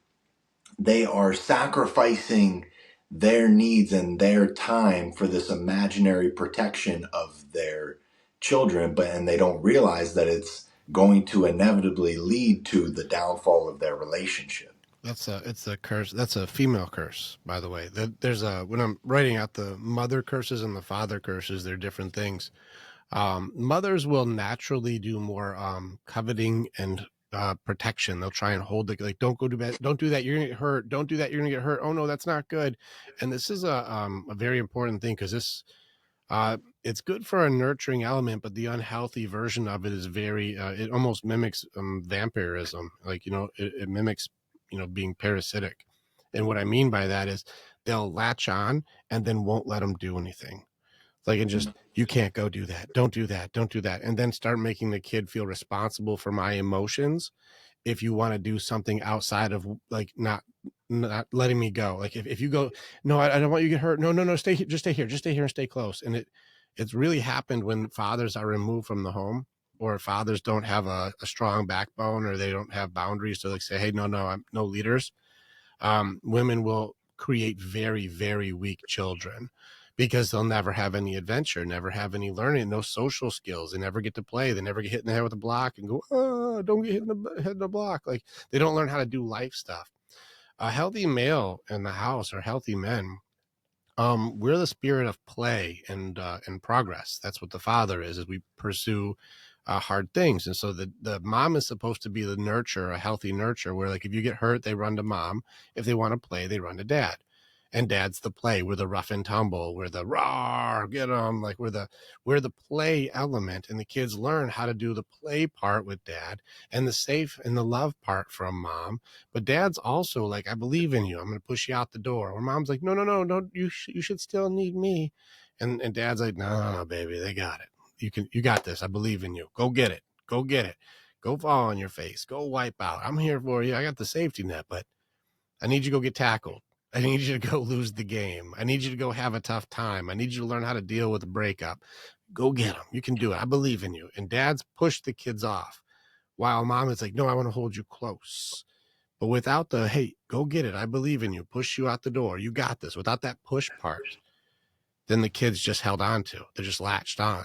sacrificing their needs and their time for this imaginary protection of their children, and they don't realize that it's going to inevitably lead to the downfall of their relationship. It's a curse. That's a female curse, by the way. There's a, when I'm writing out the mother curses and the father curses, they're different things. Mothers will naturally do more coveting and protection. They'll try and hold the, like, don't go to bed, don't do that, you're gonna get hurt, don't do that, you're gonna get hurt, oh no, that's not good. And this is a very important thing, because this it's good for a nurturing element, but the unhealthy version of it is very it almost mimics vampirism. Like, it mimics, being parasitic. And what I mean by that is they'll latch on and then won't let them do anything. Like, and just, you can't go do that, don't do that, don't do that, and then start making the kid feel responsible for my emotions if you want to do something outside of, like, not letting me go. Like, if you go, no, I don't want you to get hurt, no, stay here, just stay here and stay close. And it's really happened when fathers are removed from the home, or fathers don't have a strong backbone, or they don't have boundaries to, like, say, hey, no, I'm no leaders. Women will create very, very weak children, because they'll never have any adventure, never have any learning, no social skills. They never get to play. They never get hit in the head with a block and go, oh, don't get hit in the head in the block. Like, they don't learn how to do life stuff. A healthy male in the house, or healthy men, we're the spirit of play and progress. That's what the father is we pursue hard things. And so the mom is supposed to be the nurture, a healthy nurture, where, like, if you get hurt, they run to mom. If they want to play, they run to dad. And dad's the play. We're the rough and tumble. We're the rawr, get them. Like, we're the play element, and the kids learn how to do the play part with dad, and the safe and the love part from mom. But dad's also like, I believe in you, I'm going to push you out the door. Or mom's like, no, don't, you should still need me. And dad's like, no, baby, they got it. You got this. I believe in you. Go get it. Go fall on your face. Go wipe out. I'm here for you. I got the safety net, but I need you to go get tackled. I need you to go lose the game. I need you to go have a tough time. I need you to learn how to deal with a breakup. Go get them. You can do it. I believe in you. And dad's push the kids off, while mom is like, no, I want to hold you close. But without the, hey, go get it, I believe in you, push you out the door, you got this, without that push part, then the kids just held on to. They're just latched on,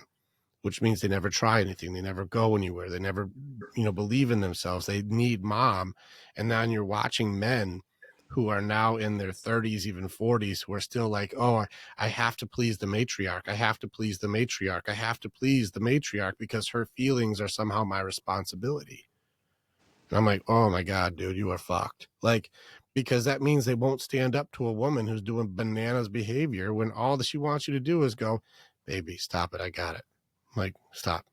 which means they never try anything. They never go anywhere. They never, believe in themselves. They need mom. And then you're watching men who are now in their 30s, even 40s, who are still like, oh, I have to please the matriarch. I have to please the matriarch. I have to please the matriarch because her feelings are somehow my responsibility. And I'm like, oh my God, dude, you are fucked. Like, because that means they won't stand up to a woman who's doing bananas behavior when all that she wants you to do is go, baby, stop it. I got it. I'm like, stop.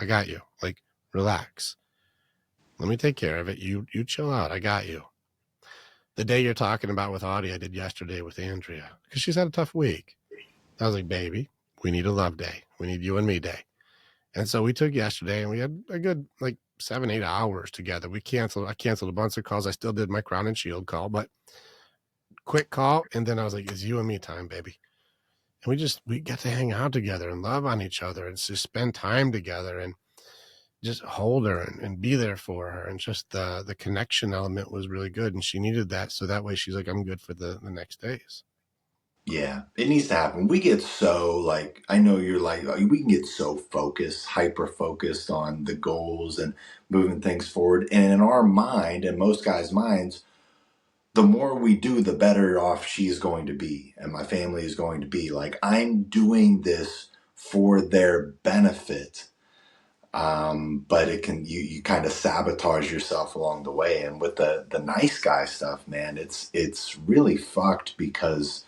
I got you. Like, relax. Let me take care of it. You chill out. I got you. The day you're talking about with Audie, I did yesterday with Andrea, because she's had a tough week. I was like, baby, we need a love day. We need you and me day. And so we took yesterday, and we had a good, like, 7-8 hours together. I canceled a bunch of calls. I still did my Crown and Shield call, but quick call. And then I was like, it's you and me time, baby. And we got to hang out together and love on each other and just spend time together and just hold her and be there for her. And just the connection element was really good. And she needed that. So that way she's like, I'm good for the next days. Yeah, it needs to happen. We get so, like, I know you're like, we can get so focused, hyper focused on the goals and moving things forward. And in our mind, and most guys' minds, the more we do, the better off she's going to be and my family is going to be. Like, I'm doing this for their benefit. But it can, you kind of sabotage yourself along the way. And with the nice guy stuff, man, it's really fucked, because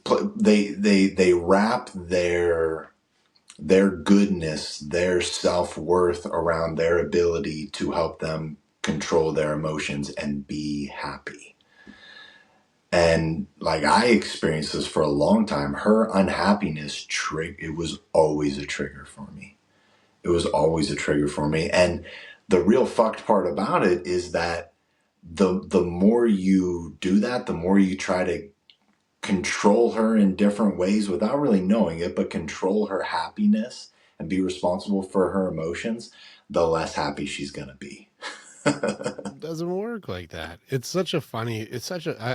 they wrap their goodness, their self-worth around their ability to help them control their emotions and be happy. And, like, I experienced this for a long time. Her unhappiness it was always a trigger for me. It was always a trigger for me. And the real fucked part about it is that the more you do that, the more you try to control her in different ways without really knowing it, but control her happiness and be responsible for her emotions, the less happy she's going to be. It doesn't work like that. It's such a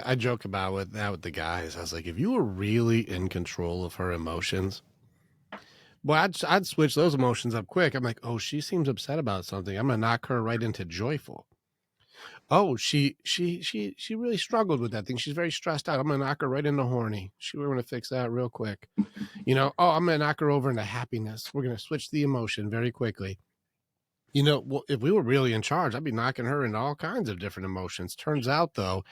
I joke about with that with the guys. I was like, if you were really in control of her emotions, well, I'd switch those emotions up quick. I'm like, oh, she seems upset about something. I'm gonna knock her right into joyful. Oh, she really struggled with that thing. She's very stressed out. I'm gonna knock her right into horny. We're gonna fix that real quick. Oh, I'm gonna knock her over into happiness. We're gonna switch the emotion very quickly. Well, if we were really in charge, I'd be knocking her into all kinds of different emotions. Turns out, though,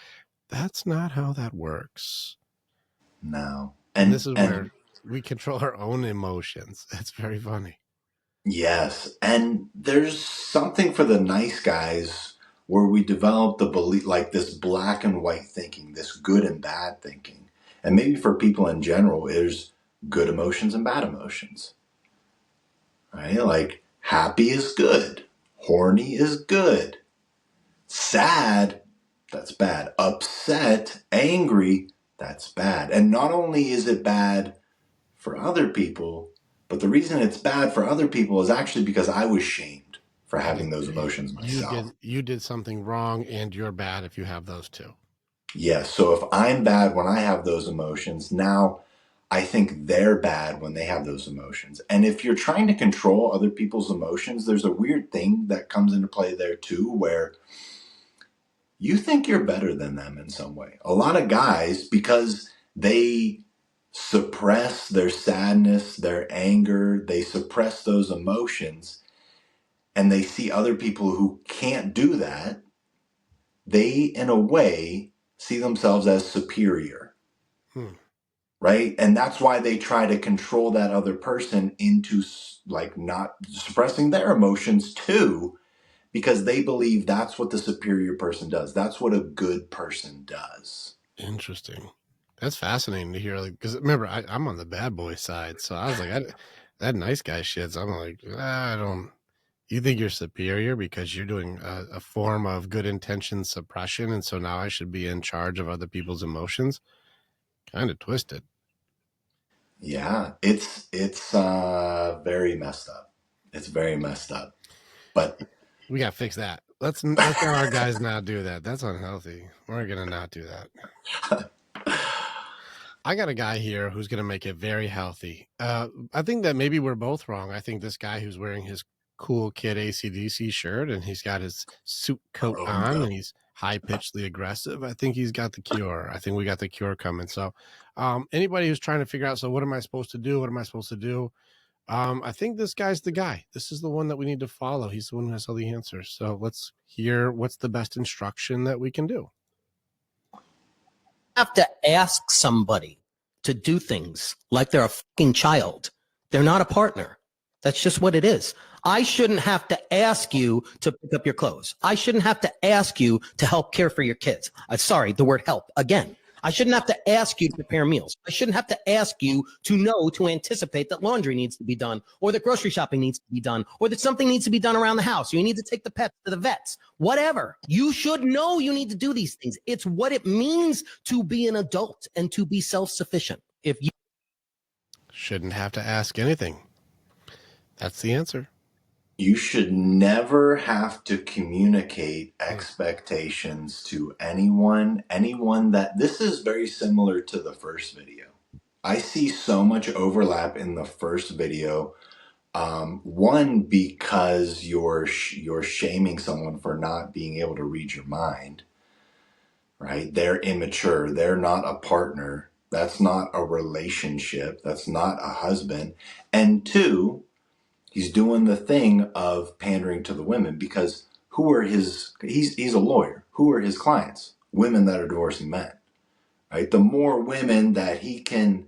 that's not how that works. No. And this is And where we control our own emotions. It's very funny. yes, and there's something for the nice guys where we develop the belief, like this black and white thinking, this good and bad thinking. And maybe for people in general, there's good emotions and bad emotions, right? Like happy is good, horny is good, sad, that's bad, upset, angry, that's bad. And not only is it bad for other people, but the reason it's bad for other people is actually because I was shamed for having those emotions myself. You did something wrong, and you're bad if you have those too. Yes. So if I'm bad when I have those emotions, now I think they're bad when they have those emotions. And if you're trying to control other people's emotions, there's a weird thing that comes into play there too, where you think you're better than them in some way. A lot of guys, because they suppress their sadness, their anger, they suppress those emotions, and they see other people who can't do that, they, in a way, see themselves as superior. Right? And that's why they try to control that other person into like not suppressing their emotions too, because they believe that's what the superior person does. That's what a good person does. Interesting. That's fascinating to hear. Like, because remember, I'm on the bad boy side, so I was like, that nice guy shit. So I'm like, I don't. You think you're superior because you're doing a form of good intention suppression, and so now I should be in charge of other people's emotions? Kind of twisted. Yeah, it's very messed up. It's very messed up. But we got to fix that. Let's have our guys not do that. That's unhealthy. We're gonna not do that. I got a guy here who's gonna make it very healthy. I think that maybe we're both wrong. I think this guy who's wearing his cool kid AC/DC shirt and he's got his suit coat on and he's high pitchedly aggressive. I think he's got the cure. I think we got the cure coming. So, anybody who's trying to figure out, so what am I supposed to do? What am I supposed to do? I think this guy's the guy. This is the one that we need to follow. He's the one who has all the answers. So let's hear what's the best instruction that we can do. Have to ask somebody to do things like they're a fucking child. They're not a partner. That's just what it is. I shouldn't have to ask you to pick up your clothes. I shouldn't have to ask you to help care for your kids. Sorry, the word help again. I shouldn't have to ask you to prepare meals. I shouldn't have to ask you to anticipate that laundry needs to be done, or that grocery shopping needs to be done, or that something needs to be done around the house. You need to take the pets to the vets, whatever. You should know you need to do these things. It's what it means to be an adult and to be self-sufficient. If you shouldn't have to ask anything. That's the answer. You should never have to communicate expectations to anyone that this is very similar to the first video. I see so much overlap in the first video. One, because you're shaming someone for not being able to read your mind, right? They're immature. They're not a partner. That's not a relationship. That's not a husband. And two, he's doing the thing of pandering to the women because who are he's a lawyer. Who are his clients? Women that are divorcing men, right? The more women that he can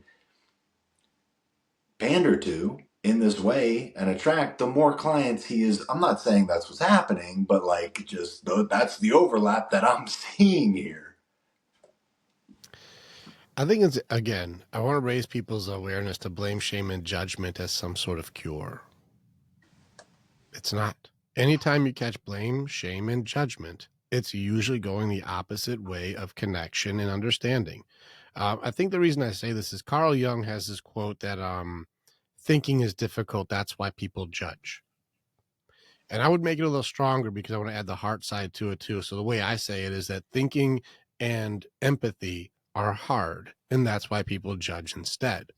pander to in this way and attract, the more clients he is. I'm not saying that's what's happening, but like just that's the overlap that I'm seeing here. I think it's, again, I want to raise people's awareness to blame, shame, and judgment as some sort of cure. It's not. Anytime you catch blame, shame, and judgment, it's usually going the opposite way of connection and understanding. I think the reason I say this is Carl Jung has this quote that thinking is difficult. That's why people judge. And I would make it a little stronger because I want to add the heart side to it too. So the way I say it is that thinking and empathy are hard, and that's why people judge instead.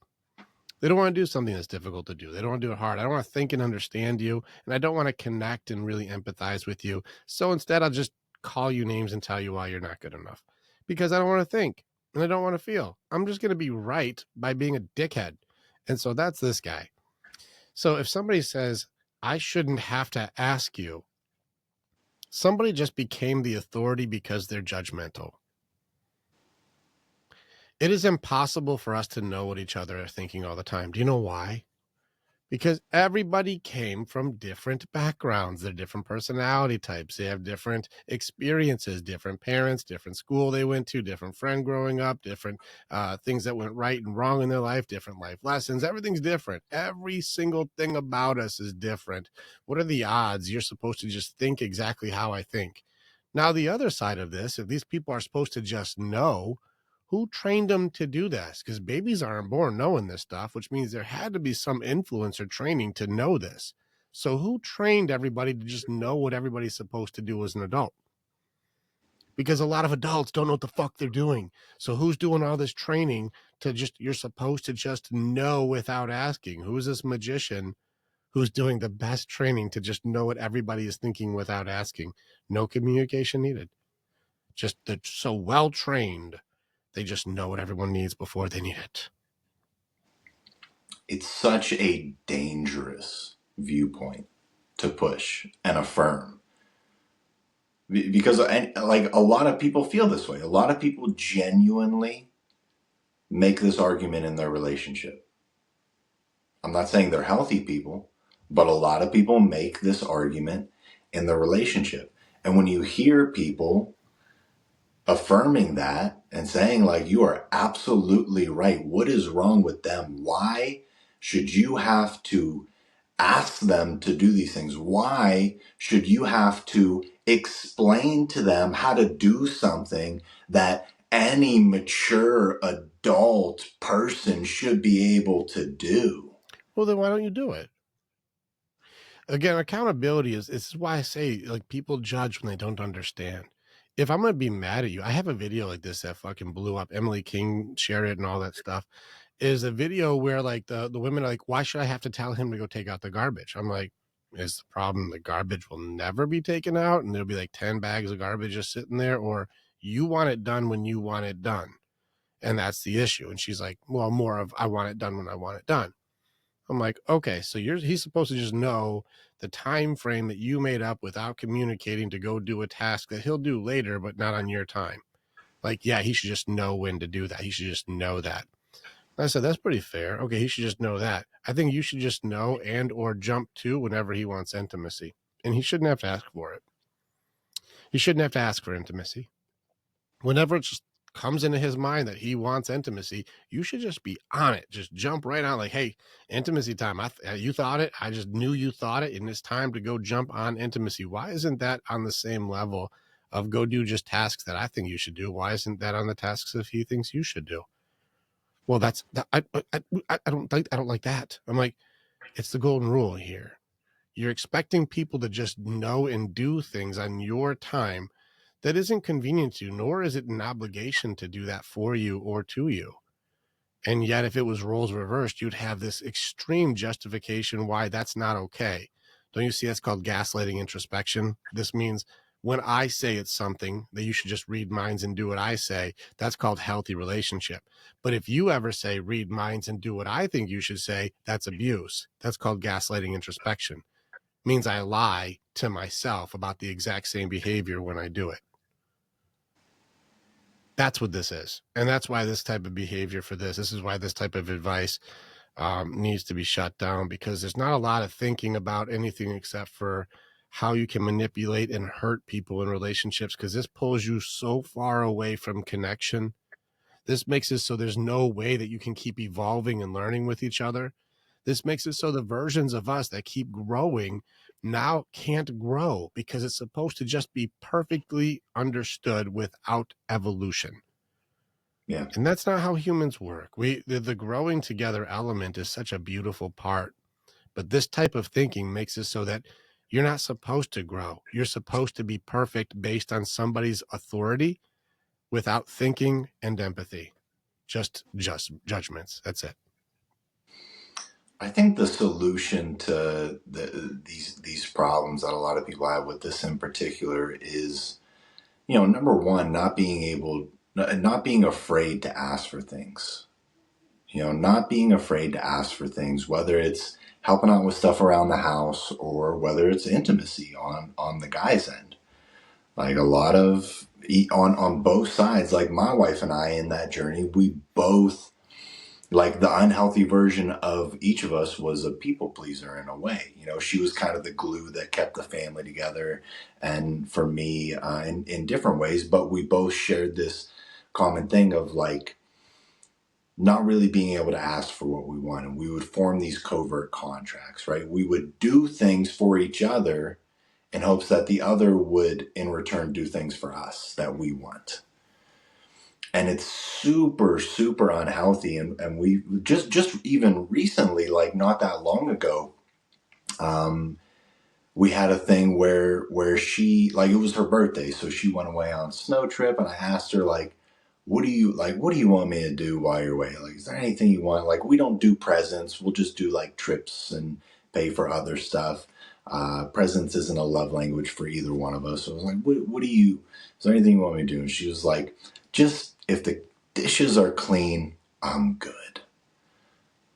They don't want to do something that's difficult to do. They don't want to do it hard. I don't want to think and understand you, and I don't want to connect and really empathize with you. So instead, I'll just call you names and tell you why you're not good enough, because I don't want to think and I don't want to feel. I'm just going to be right by being a dickhead. And so that's this guy. So if somebody says, I shouldn't have to ask you, somebody just became the authority because they're judgmental. It is impossible for us to know what each other are thinking all the time. Do you know why? Because everybody came from different backgrounds. They're different personality types. They have different experiences, different parents, different school they went to, different friend growing up, different things that went right and wrong in their life, different life lessons. Everything's different. Every single thing about us is different. What are the odds you're supposed to just think exactly how I think? Now, the other side of this, if these people are supposed to just know, who trained them to do this? Because babies aren't born knowing this stuff, which means there had to be some influence or training to know this. So who trained everybody to just know what everybody's supposed to do as an adult? Because a lot of adults don't know what the fuck they're doing. So who's doing all this training to just, you're supposed to just know without asking? Who is this magician who's doing the best training to just know what everybody is thinking without asking? No communication needed. Just they're so well trained. They just know what everyone needs before they need it. It's such a dangerous viewpoint to push and affirm, because like a lot of people feel this way. A lot of people genuinely make this argument in their relationship. I'm not saying they're healthy people, but a lot of people make this argument in their relationship. And when you hear people affirming that and saying, like, you are absolutely right, what is wrong with them? Why should you have to ask them to do these things? Why should you have to explain to them how to do something that any mature adult person should be able to do? Well, then why don't you do it? Again, accountability is, this is why I say, like, people judge when they don't understand. If I'm going to be mad at you, I have a video like this that fucking blew up. Emily King shared it and all that stuff. Is a video where like the women are like, why should I have to tell him to go take out the garbage? I'm like, is the problem the garbage will never be taken out and there'll be like 10 bags of garbage just sitting there, or you want it done when you want it done? And that's the issue. And she's like, well, more of I want it done when I want it done. I'm like, okay, so he's supposed to just know the time frame that you made up without communicating to go do a task that he'll do later, but not on your time. Like, yeah, he should just know when to do that. He should just know that. I said, that's pretty fair. Okay, he should just know that. I think you should just know and or jump to whenever he wants intimacy. And he shouldn't have to ask for it. He shouldn't have to ask for intimacy. Whenever it just comes into his mind that he wants intimacy, you should just be on it. Just jump right on, like, hey, intimacy time. You thought it. I just knew you thought it, and it's time to go jump on intimacy. Why isn't that on the same level of go do just tasks that I think you should do? Why isn't that on the tasks that he thinks you should do? Well, that's I don't like that. I'm like, it's the golden rule here. You're expecting people to just know and do things on your time that isn't convenient to you, nor is it an obligation to do that for you or to you. And yet, if it was roles reversed, you'd have this extreme justification why that's not okay. Don't you see that's called gaslighting introspection? This means when I say it's something that you should just read minds and do what I say, that's called healthy relationship. But if you ever say read minds and do what I think you should say, that's abuse. That's called gaslighting introspection. It means I lie to myself about the exact same behavior when I do it. That's what this is. And that's why this type of behavior this is why this type of advice needs to be shut down, because there's not a lot of thinking about anything except for how you can manipulate and hurt people in relationships, because this pulls you so far away from connection. This makes it so there's no way that you can keep evolving and learning with each other. This makes it so the versions of us that keep growing now can't grow, because it's supposed to just be perfectly understood without evolution. Yeah. And that's not how humans work. The growing together element is such a beautiful part, but this type of thinking makes it so that You're not supposed to grow. You're supposed to be perfect based on somebody's authority without thinking and empathy. Just judgments. That's it. I think the solution to these problems that a lot of people have with this in particular is, number one, not being afraid to ask for things. Not being afraid to ask for things, whether it's helping out with stuff around the house or whether it's intimacy on the guy's end. Like a lot of on both sides, like my wife and I in that journey, we both, like the unhealthy version of each of us was a people pleaser in a way. She was kind of the glue that kept the family together, and for me, in different ways. But we both shared this common thing of like not really being able to ask for what we want, and we would form these covert contracts, right? We would do things for each other in hopes that the other would in return do things for us that we want. And it's super, super unhealthy. And we just even recently, like not that long ago, we had a thing where she, like, it was her birthday, so she went away on a snow trip, and I asked her, like, what do you want me to do while you're away? Like, is there anything you want? Like, we don't do presents. We'll just do like trips and pay for other stuff. Presents isn't a love language for either one of us. So I was like, is there anything you want me to do? And she was like, just if the dishes are clean, I'm good.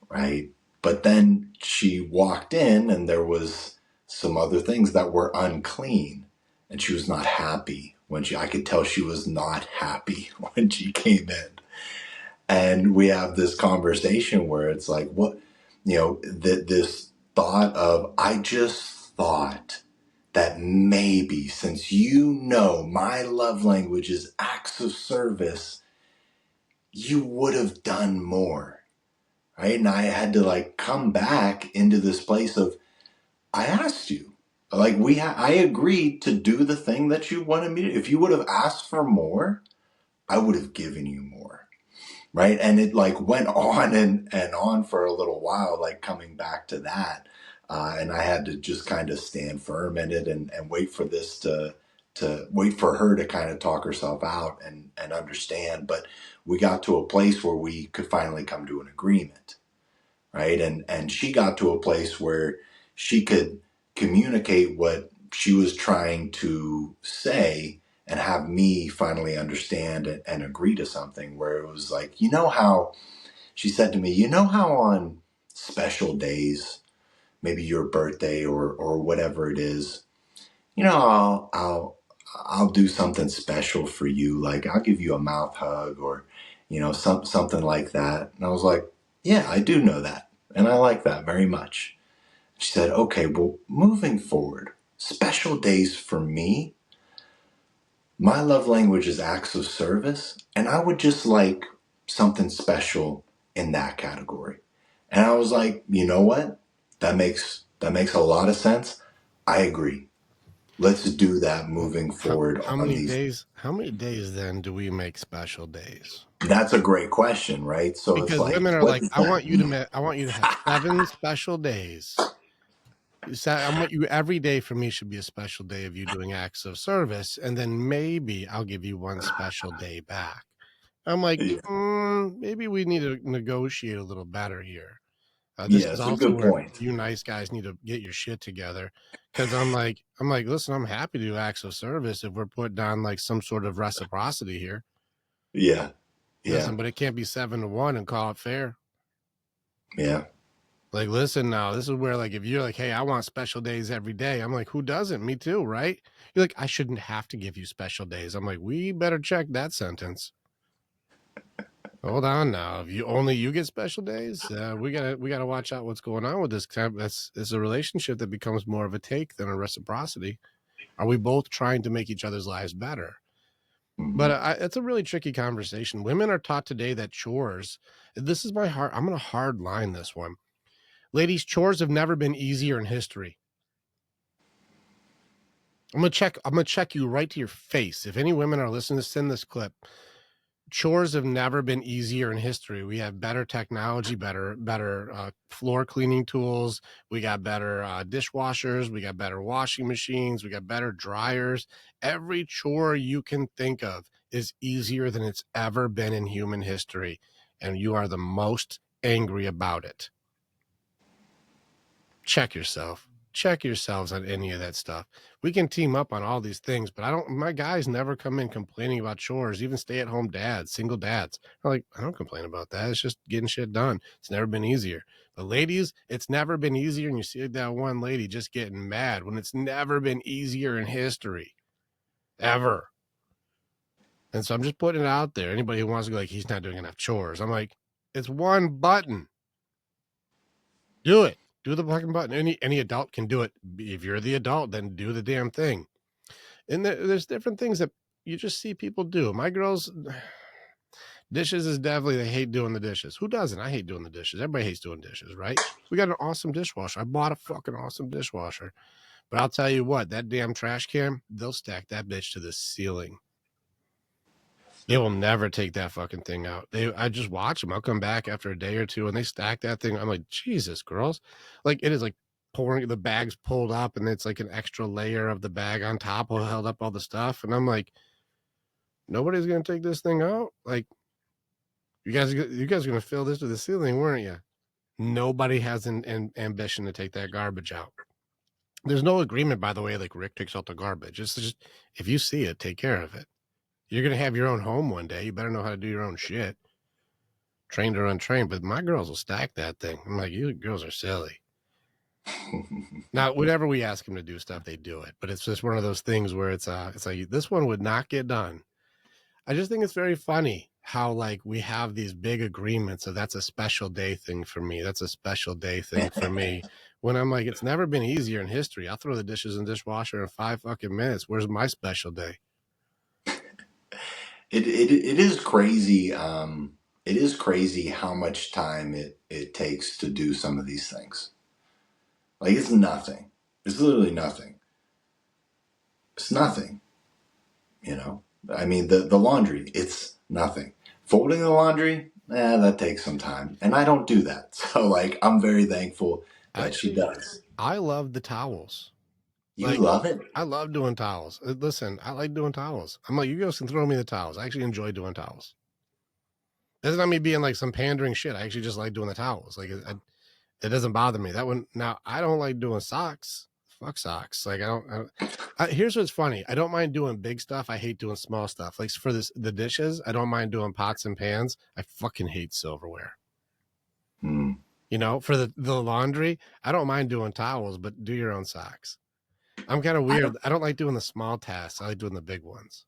Right. But then she walked in and there was some other things that were unclean, and she was not happy I could tell she was not happy when she came in. And we have this conversation where it's like, what, this thought of, I just thought that maybe since my love language is acts of service, you would have done more. Right. And I had to like come back into this place of, I asked you, like I agreed to do the thing that you wanted me to. If you would have asked for more, I would have given you more. Right. And it like went on and on for a little while, like coming back to that. And I had to just kind of stand firm in it and wait for this to wait for her to kind of talk herself out and understand. But we got to a place where we could finally come to an agreement. Right. And she got to a place where she could communicate what she was trying to say and have me finally understand and agree to something, where it was like, how she said to me, how on special days, maybe your birthday or whatever it is, I'll do something special for you. Like I'll give you a mouth hug or, something like that. And I was like, yeah, I do know that. And I like that very much. She said, okay, well, moving forward, special days for me, my love language is acts of service, and I would just like something special in that category. And I was like, you know what? That makes a lot of sense. I agree. Let's do that moving forward How on many these. days? How many days then do we make special days? That's a great question, right? So it's Because like, women are what like, does I want that you mean? to have 7 special days. I want you every day for me should be a special day of you doing acts of service, and then maybe I'll give you one special day back. I'm like, Yeah, maybe we need to negotiate a little better here. This yeah, is it's a also good where point. you nice guys need to get your shit together. Because I'm like, listen, I'm happy to do acts of service if we're putting on like some sort of reciprocity here. Yeah, yeah, Listen, but it can't be 7-1 and call it fair. yeah. Like, listen, now this is where, like, if you're like, hey, I want special days every day, I'm like, who doesn't? Me too, right? You're like, I shouldn't have to give you special days. I'm like, we better check that sentence. Hold on now. If you get special days, we gotta watch out what's going on with this. It's a relationship that becomes more of a take than a reciprocity. Are we both trying to make each other's lives better? Mm-hmm. But it's a really tricky conversation. Women are taught today that chores. This is my heart. I'm gonna hard line this one. Ladies, chores have never been easier in history. I'm gonna check you right to your face. If any women are listening to send this clip, chores have never been easier in history. We have better technology, better floor cleaning tools. We got better dishwashers. We got better washing machines. We got better dryers. Every chore you can think of is easier than it's ever been in human history. And you are the most angry about it. Check yourself. Check yourselves on any of that stuff. We can team up on all these things, but my guys never come in complaining about chores, even stay-at-home dads, single dads. I'm like, I don't complain about that. It's just getting shit done. It's never been easier. But ladies, it's never been easier, and you see that one lady just getting mad when it's never been easier in history. Ever. And so I'm just putting it out there. Anybody who wants to go like, he's not doing enough chores. I'm like, it's one button. Do it. Do the fucking button. Any adult can do it. If you're the adult, then do the damn thing. And there's different things that you just see people do. My girls, dishes is definitely, they hate doing the dishes. Who doesn't? I hate doing the dishes. Everybody hates doing dishes, right? We got an awesome dishwasher. I bought a fucking awesome dishwasher. But I'll tell you what, that damn trash can, they'll stack that bitch to the ceiling. They will never take that fucking thing out. I just watch them. I'll come back after a day or two and they stack that thing. I'm like, Jesus, girls. Like, it is like pouring, the bag's pulled up and it's like an extra layer of the bag on top will held up all the stuff. And I'm like, nobody's going to take this thing out. Like, you guys are going to fill this to the ceiling, weren't you? Nobody has an ambition to take that garbage out. There's no agreement, by the way, like Rick takes out the garbage. It's just, if you see it, take care of it. You're going to have your own home one day. You better know how to do your own shit. Trained or untrained, but my girls will stack that thing. I'm like, you girls are silly. Now, whenever we ask them to do stuff, they do it. But it's just one of those things where it's like, this one would not get done. I just think it's very funny how like we have these big agreements. So that's a special day thing for me. That's a special day thing for me. When I'm like, it's never been easier in history. I'll throw the dishes in the dishwasher in 5 fucking minutes. Where's my special day? It is crazy. It is crazy how much time it takes to do some of these things. Like, it's nothing. It's literally nothing. It's nothing. You know? I mean, the laundry, it's nothing. Folding the laundry, that takes some time. And I don't do that. So, like, I'm very thankful that Actually, she does. I love the towels. You Like, love it? I love doing towels. Listen, I like doing towels. I'm like, you guys can throw me the towels. I actually enjoy doing towels. That's not me being like some pandering shit. I actually just like doing the towels. Like, it doesn't bother me. That one, now, I don't like doing socks. Fuck socks. Like, here's what's funny. I don't mind doing big stuff. I hate doing small stuff. Like, for the dishes, I don't mind doing pots and pans. I fucking hate silverware. You know, for the laundry, I don't mind doing towels, but do your own socks. I'm kind of weird. I don't like doing the small tasks. I like doing the big ones.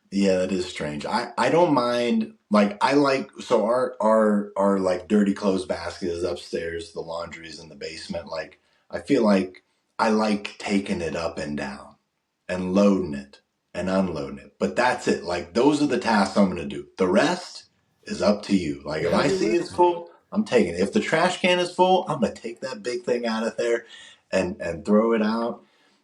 Yeah, that is strange. I don't mind, like, I like, so our like dirty clothes basket is upstairs, the laundry is in the basement. Like, I feel like I like taking it up and down and loading it and unloading it. But that's it. Like, those are the tasks I'm going to do. The rest is up to you. Like, if I see it's full, I'm taking it. If the trash can is full, I'm going to take that big thing out of there and throw it out.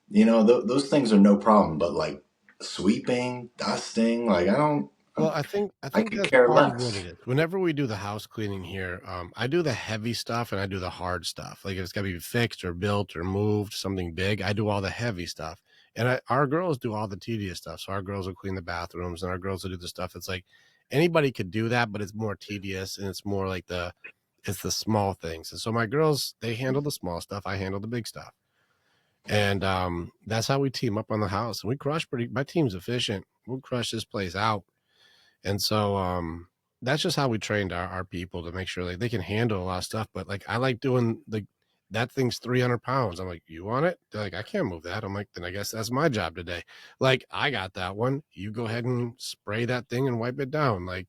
You know, those things are no problem. But like, sweeping, dusting, like, Well, I think could that's care part of what less. it is. Whenever we do the house cleaning here, I do the heavy stuff and I do the hard stuff. Like, if it's got to be fixed or built or moved, something big, I do all the heavy stuff. And our girls do all the tedious stuff. So our girls will clean the bathrooms and our girls will do the stuff. It's like anybody could do that, but it's more tedious and it's more like it's the small things. And so my girls, they handle the small stuff. I handle the big stuff. And that's how we team up on the house. And we crush my team's efficient. We'll crush this place out. And so that's just how we trained our people to make sure like they can handle a lot of stuff. But like, I like doing that thing's 300 pounds. I'm like, you want it? They're like, I can't move that. I'm like, then I guess that's my job today. Like, I got that one. You go ahead and spray that thing and wipe it down. Like,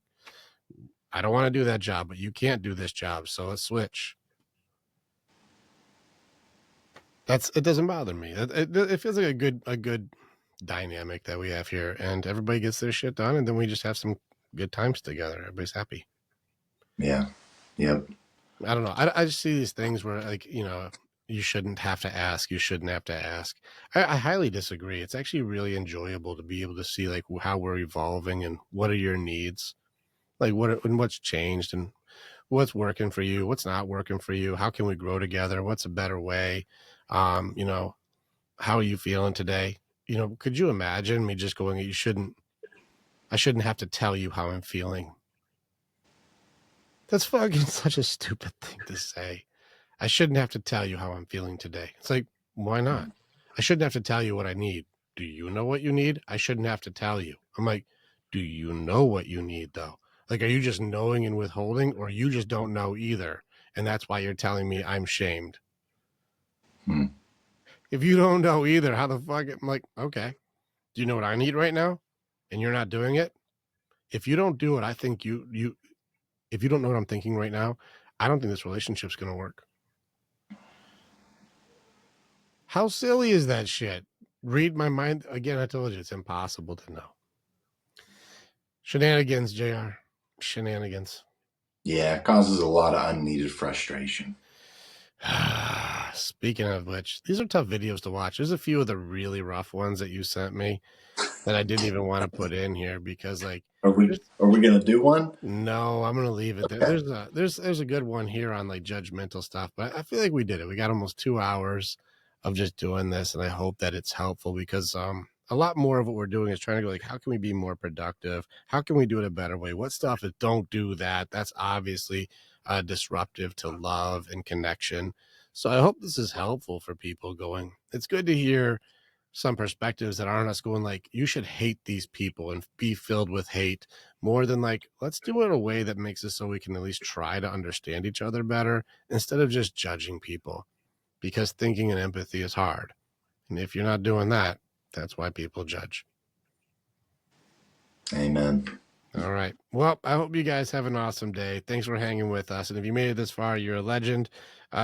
I don't want to do that job, but you can't do this job. So let's switch. It doesn't bother me. It feels like a good dynamic that we have here, and everybody gets their shit done, and then we just have some good times together. Everybody's happy. Yeah. Yep. I don't know. I just see these things where, like, you know, you shouldn't have to ask. You shouldn't have to ask. I highly disagree. It's actually really enjoyable to be able to see like how we're evolving and what are your needs, like what's changed and what's working for you, what's not working for you. How can we grow together? What's a better way? You know, how are you feeling today? You know, could you imagine me just going, I shouldn't have to tell you how I'm feeling. That's fucking such a stupid thing to say. I shouldn't have to tell you how I'm feeling today. It's like, why not? I shouldn't have to tell you what I need. Do you know what you need? I shouldn't have to tell you. I'm like, do you know what you need though? Like, are you just knowing and withholding, or you just don't know either? And that's why you're telling me I'm shamed. Hmm. If you don't know either, how the fuck? I'm like, okay. Do you know what I need right now? And you're not doing it? If you don't do it, I think if you don't know what I'm thinking right now, I don't think this relationship's going to work. How silly is that shit? Read my mind. Again, I told you it's impossible to know. Shenanigans, JR. Shenanigans. Yeah, it causes a lot of unneeded frustration. Speaking of which, these are tough videos to watch. There's a few of the really rough ones that you sent me that I didn't even want to put in here because, like, Are we gonna do one? no, I'm gonna leave it there. Okay. There's a good one here on like judgmental stuff, but I feel like we did it. We got almost 2 hours of just doing this, and I hope that it's helpful because a lot more of what we're doing is trying to go like, how can we be more productive? How can we do it a better way? What stuff is don't do that? That's obviously disruptive to love and connection. So I hope this is helpful for people going. It's good to hear some perspectives that aren't us going like, you should hate these people and be filled with hate, more than like, let's do it in a way that makes it so we can at least try to understand each other better instead of just judging people, because thinking and empathy is hard. And if you're not doing that, that's why people judge. Amen. All right. Well, I hope you guys have an awesome day. Thanks for hanging with us. And if you made it this far, you're a legend.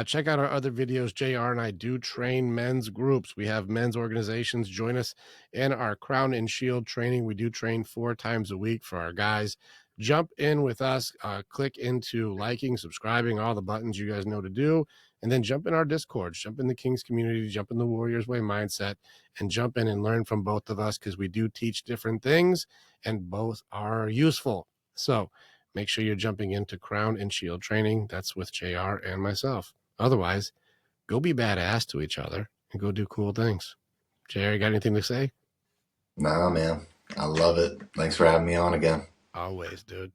Check out our other videos. JR and I do train men's groups. We have men's organizations. Join us in our Crown and Shield training. We do train 4 times a week for our guys. Jump in with us. Click into liking, subscribing, all the buttons you guys know to do. And then jump in our Discord. Jump in the King's community. Jump in the Warriors Way mindset. And jump in and learn from both of us, because we do teach different things and both are useful. So make sure you're jumping into Crown and Shield training. That's with JR and myself. Otherwise, go be badass to each other and go do cool things. JR, you got anything to say? Nah, man. I love it. Thanks for having me on again. Always, dude.